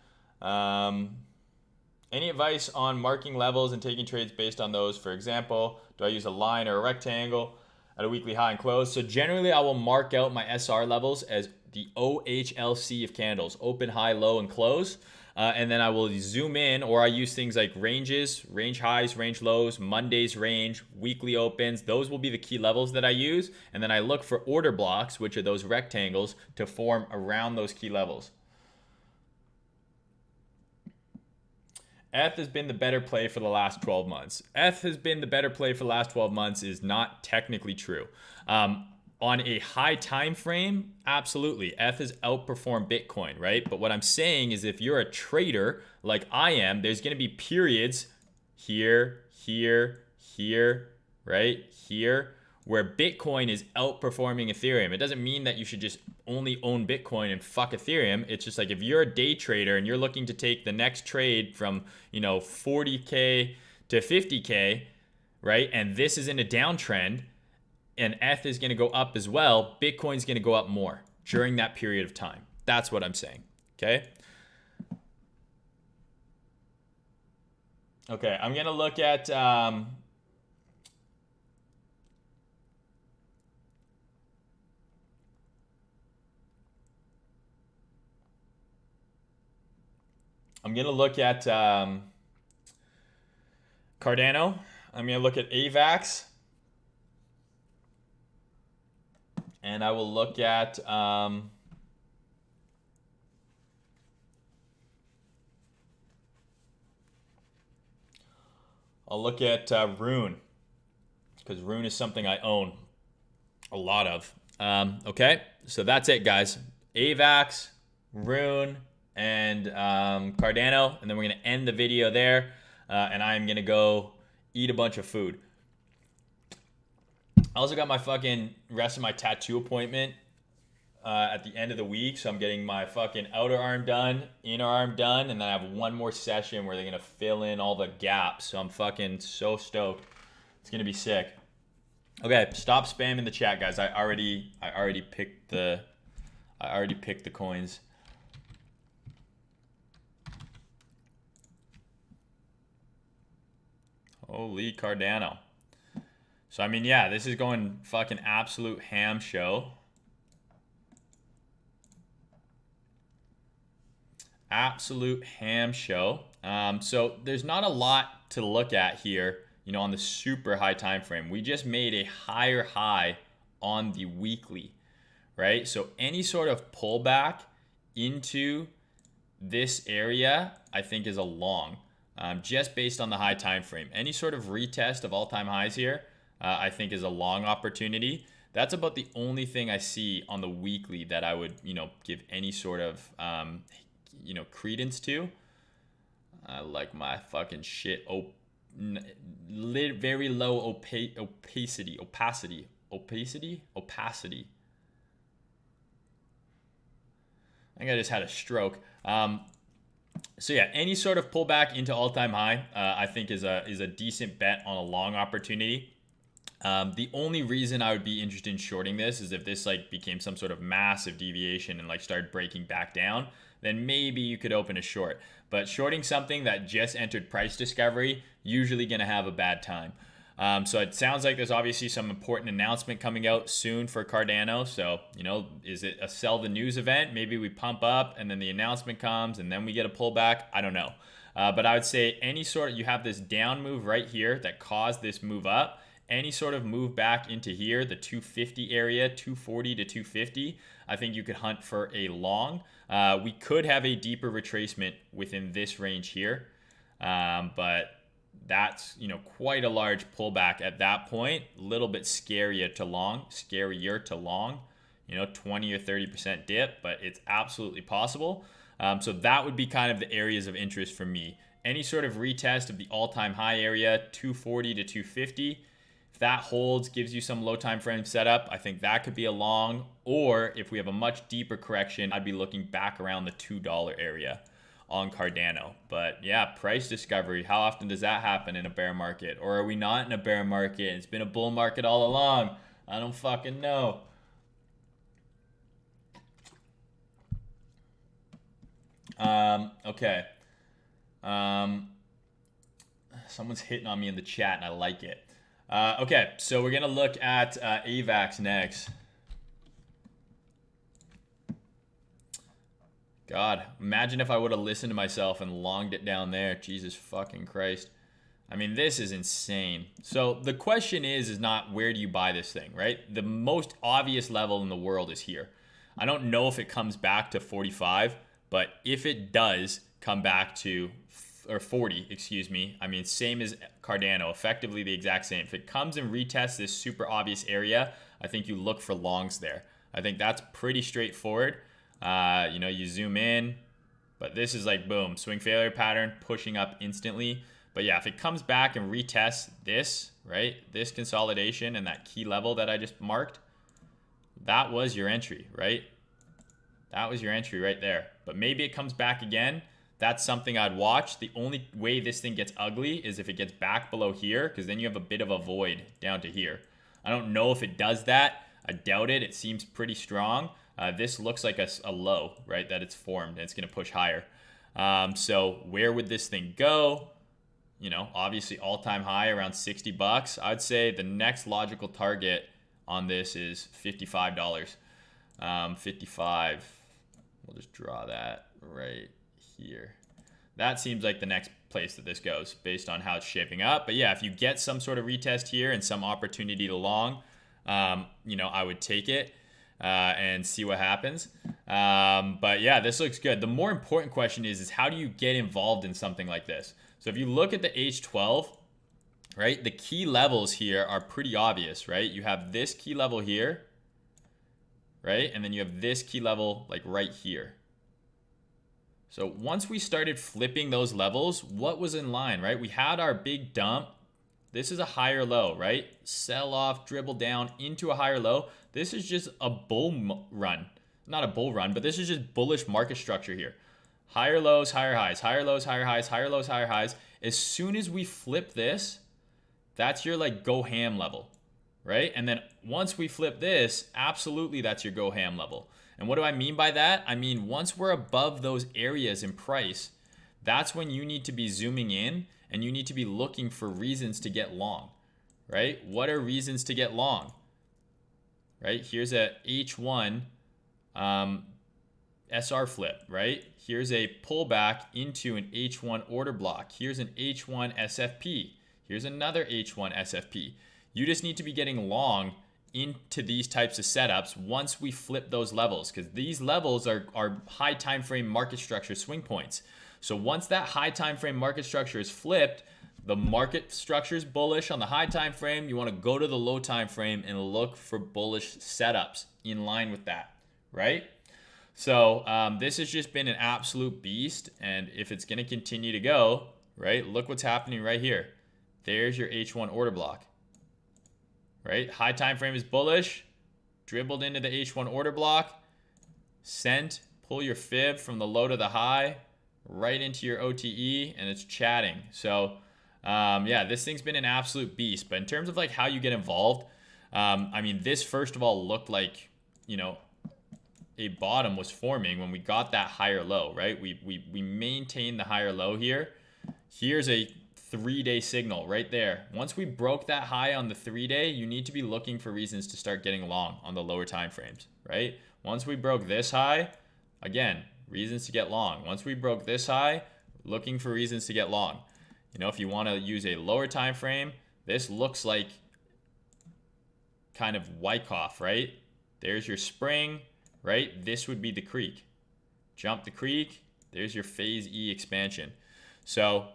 Any advice on marking levels and taking trades based on those? For example, do I use a line or a rectangle at a weekly high and close? So generally I will mark out my SR levels as the OHLC of candles: open, high, low, and close. And then I will zoom in, or I use things like ranges, range highs, range lows, Monday's range, weekly opens. Those will be the key levels that I use. And then I look for order blocks, which are those rectangles, to form around those key levels. ETH has been the better play for the last 12 months. ETH has been the better play for the last 12 months is not technically true. On a high time frame, absolutely, ETH has outperformed Bitcoin, right? But what I'm saying is, if you're a trader like I am, there's going to be periods here, here, here, right here, where Bitcoin is outperforming Ethereum. It doesn't mean that you should just only own Bitcoin and fuck Ethereum. It's just like, if you're a day trader and you're looking to take the next trade from, 40K to 50K, right? And this is in a downtrend, and ETH is going to go up as well, Bitcoin's going to go up more during that period of time. That's what I'm saying, okay? Okay, I'm going to look at... I'm going to look at Cardano. I'm going to look at AVAX. And I will look at I'll look at Rune, because Rune is something I own a lot of. Okay, so that's it, guys. AVAX, Rune, and Cardano, and then we're gonna end the video there. And I'm gonna go eat a bunch of food. I also got my fucking rest of my tattoo appointment at the end of the week, so I'm getting my fucking outer arm done, inner arm done, and then I have one more session where they're gonna fill in all the gaps. So I'm fucking so stoked. It's gonna be sick. Okay, stop spamming the chat, guys. I already picked the coins. Holy Cardano. So, I mean, yeah, this is going fucking absolute ham show. Absolute ham show. So there's not a lot to look at here, on the super high time frame. We just made a higher high on the weekly, right? So any sort of pullback into this area I think is a long, just based on the high time frame. Any sort of retest of all-time highs here, I think is a long opportunity. That's about the only thing I see on the weekly that I would, give any sort of, credence to. I like my fucking shit. Very low opacity. I think I just had a stroke. So yeah, any sort of pullback into all-time high, I think is a decent bet on a long opportunity. The only reason I would be interested in shorting this is if this like became some sort of massive deviation and like started breaking back down, then maybe you could open a short. But shorting something that just entered price discovery, usually going to have a bad time. So it sounds like there's obviously some important announcement coming out soon for Cardano. So, is it a sell the news event? Maybe we pump up and then the announcement comes and then we get a pullback. I don't know. But I would say you have this down move right here that caused this move up. Any sort of move back into here, the 250 area, 240 to 250, I think you could hunt for a long. We could have a deeper retracement within this range here, but that's quite a large pullback at that point. A little bit scarier to long, 20 or 30% dip, but it's absolutely possible. So that would be kind of the areas of interest for me. Any sort of retest of the all-time high area, 240 to 250. That holds, gives you some low time frame setup, I think that could be a long. Or if we have a much deeper correction, I'd be looking back around the $2 area on Cardano. But yeah, price discovery, how often does that happen in a bear market? Or are we not in a bear market? It's been a bull market all along. I don't fucking know. Okay. Someone's hitting on me in the chat and I like it. Okay, so we're going to look at AVAX next. God, imagine if I would have listened to myself and longed it down there. Jesus fucking Christ. I mean, this is insane. So the question is not where do you buy this thing, right? The most obvious level in the world is here. I don't know if it comes back to 45, but if it does come back to or 40, excuse me. I mean, same as Cardano, effectively the exact same. If it comes and retests this super obvious area, I think you look for longs there. I think that's pretty straightforward. You zoom in, but this is like boom, swing failure pattern, pushing up instantly. But yeah, if it comes back and retests this, right, this consolidation and that key level that I just marked, that was your entry, right? That was your entry right there. But maybe it comes back again. That's something I'd watch. The only way this thing gets ugly is if it gets back below here, because then you have a bit of a void down to here. I don't know if it does that. I doubt it. It seems pretty strong. This looks like a low, right, that it's formed, and it's going to push higher. So where would this thing go? Obviously all-time high around $60. I'd say the next logical target on this is $55. 55. We'll just draw that right here. That seems like the next place that this goes based on how it's shaping up. But yeah, if you get some sort of retest here and some opportunity to long, I would take it and see what happens. But yeah, this looks good. The more important question is how do you get involved in something like this? So if you look at the H12, right, the key levels here are pretty obvious, right? You have this key level here, right? And then you have this key level like right here. So once we started flipping those levels, what was in line, right? We had our big dump. This is a higher low, right? Sell off, dribble down into a higher low. This is just a bull run. Not a bull run, but this is just bullish market structure here. Higher lows, higher highs, higher lows, higher highs, higher lows, higher highs. As soon as we flip this, that's your like go ham level, right? And then once we flip this, absolutely that's your go ham level. And what do I mean by that? I mean, once we're above those areas in price, that's when you need to be zooming in and you need to be looking for reasons to get long, right? What are reasons to get long, right? Here's a H1 SR flip, right? Here's a pullback into an H1 order block. Here's an H1 SFP. Here's another H1 SFP. You just need to be getting long into these types of setups once we flip those levels, because these levels are high time frame market structure swing points. So once that high time frame market structure is flipped, the market structure is bullish on the high time frame. You want to go to the low time frame and look for bullish setups in line with that, right? So this has just been an absolute beast, and if it's going to continue to go, right, look what's happening right here. There's your H1 order block, right? High time frame is bullish, dribbled into the H1 order block, sent, pull your fib from the low to the high, right into your OTE, and it's chatting. So yeah, this thing's been an absolute beast. But in terms of like how you get involved, I mean, this first of all looked like, you know, a bottom was forming when we got that higher low, right? We maintained the higher low here. Here's a 3-day signal right there. Once we broke that high on the 3-day, you need to be looking for reasons to start getting long on the lower time frames, right? Once we broke this high, again, reasons to get long. Once we broke this high, looking for reasons to get long. You know, if you want to use a lower time frame, this looks like kind of Wyckoff, right? There's your spring, right? This would be the creek. Jump the creek, there's your phase E expansion. So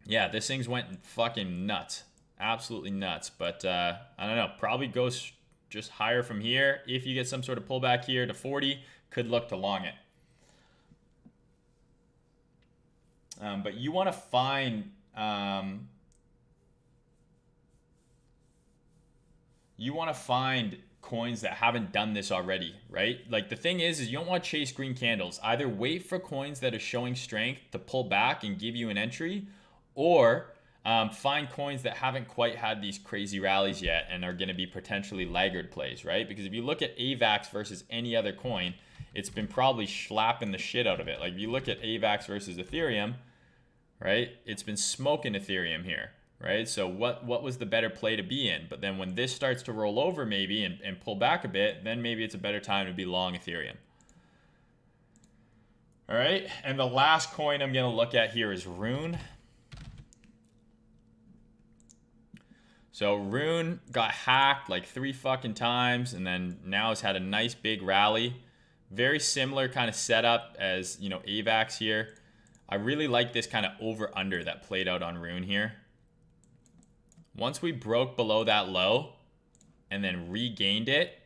yeah, this thing's went fucking nuts. Absolutely nuts. But I don't know, probably goes just higher from here. If you get some sort of pullback here to 40, could look to long it. But you want to find coins that haven't done this already, right? Like the thing is you don't want to chase green candles. Either wait for coins that are showing strength to pull back and give you an entry, or find coins that haven't quite had these crazy rallies yet and are going to be potentially laggard plays, right? Because if you look at AVAX versus any other coin, it's been probably slapping the shit out of it. Like if you look at AVAX versus Ethereum, right? It's been smoking Ethereum here, right? So what was the better play to be in? But then when this starts to roll over maybe and pull back a bit, then maybe it's a better time to be long Ethereum. All right, and the last coin I'm going to look at here is Rune. So Rune got hacked like 3 fucking times, and then now has had a nice big rally. Very similar kind of setup as, you know, AVAX here. I really like this kind of over-under that played out on Rune here. Once we broke below that low and then regained it,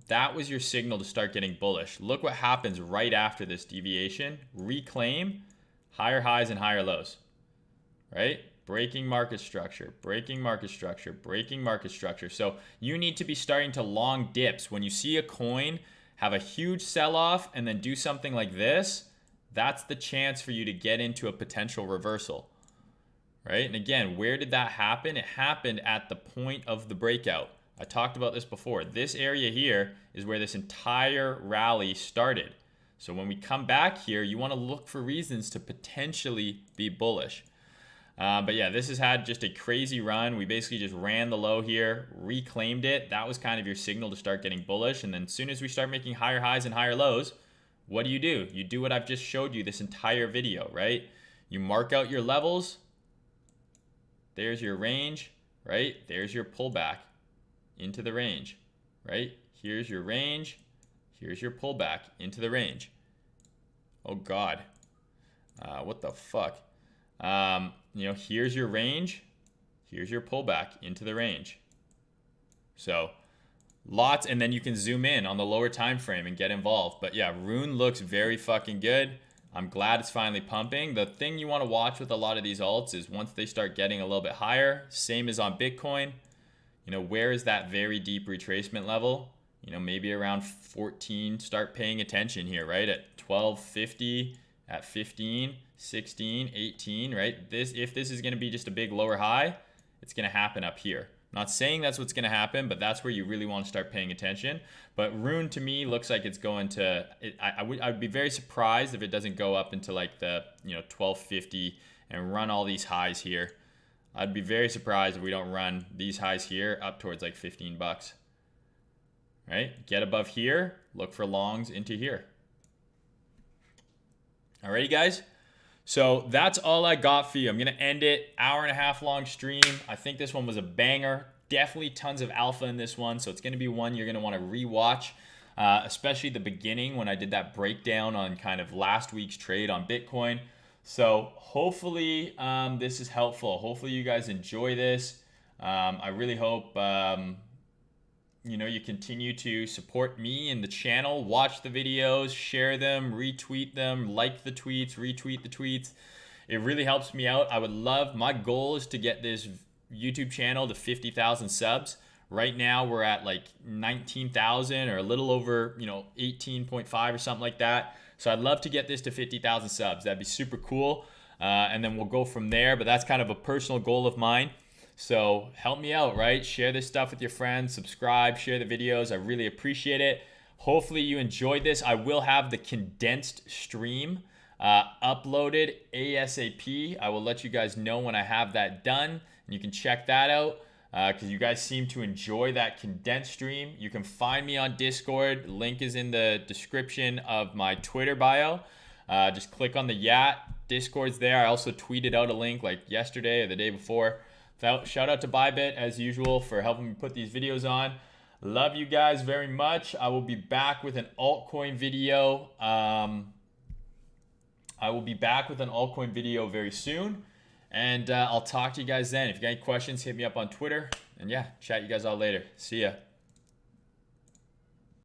that was your signal to start getting bullish. Look what happens right after this deviation. Reclaim, higher highs and higher lows, right? Breaking market structure, breaking market structure, breaking market structure. So you need to be starting to long dips. When you see a coin have a huge sell-off and then do something like this, that's the chance for you to get into a potential reversal, right? And again, where did that happen? It happened at the point of the breakout. I talked about this before. This area here is where this entire rally started. So when we come back here, you want to look for reasons to potentially be bullish. But yeah, this has had just a crazy run. We basically just ran the low here, reclaimed it. That was kind of your signal to start getting bullish. And then as soon as we start making higher highs and higher lows, what do? You do what I've just showed you this entire video, right? You mark out your levels. There's your range, right? There's your pullback into the range, right? Here's your range. Here's your pullback into the range. Oh God, what the fuck? You know, here's your range, here's your pullback into the range. So lots, and then you can zoom in on the lower time frame and get involved. But yeah, Rune looks very fucking good. I'm glad it's finally pumping. The thing you want to watch with a lot of these alts is once they start getting a little bit higher, same as on Bitcoin, you know, where is that very deep retracement level? You know, maybe around 14, start paying attention here, right? At 1250, at 15, 16, 18, right? If this is going to be just a big lower high, it's going to happen up here. I'm not saying that's what's going to happen, but that's where you really want to start paying attention. But Rune to me looks like it's going to, I would be very surprised if it doesn't go up into like the, you know, 1250 and run all these highs here. I'd be very surprised if we don't run these highs here up towards like 15 bucks. Right? Get above here, look for longs into here. Alrighty, guys. So that's all I got for you. I'm going to end it. 1.5 hour long stream. I think this one was a banger. definitely tons of alpha in this one, so it's going to be one you're going to want to rewatch, especially the beginning when I did that breakdown on kind of last week's trade on Bitcoin. So hopefully this is helpful. Hopefully you guys enjoy this. I really hope you continue to support me and the channel, watch the videos, share them, retweet them, like the tweets, retweet the tweets. It really helps me out. I would love, my goal is to get this YouTube channel to 50,000 subs. Right now we're at like 19,000 or a little over, 18.5 or something like that. So I'd love to get this to 50,000 subs. That'd be super cool. And then we'll go from there, but that's kind of a personal goal of mine. So help me out, right? Share this stuff with your friends, subscribe, share the videos. I really appreciate it. Hopefully you enjoyed this. I will have the condensed stream uploaded ASAP. I will let you guys know when I have that done, and you can check that out because you guys seem to enjoy that condensed stream. You can find me on Discord. Link is in the description of my Twitter bio. Just click on the Yat. Discord's there. I also tweeted out a link like yesterday or the day before. Shout out to Bybit as usual for helping me put these videos on. Love you guys very much. I will be back with an altcoin video. Very soon. And I'll talk to you guys then. If you got any questions, hit me up on Twitter. And yeah, chat you guys all later. See ya.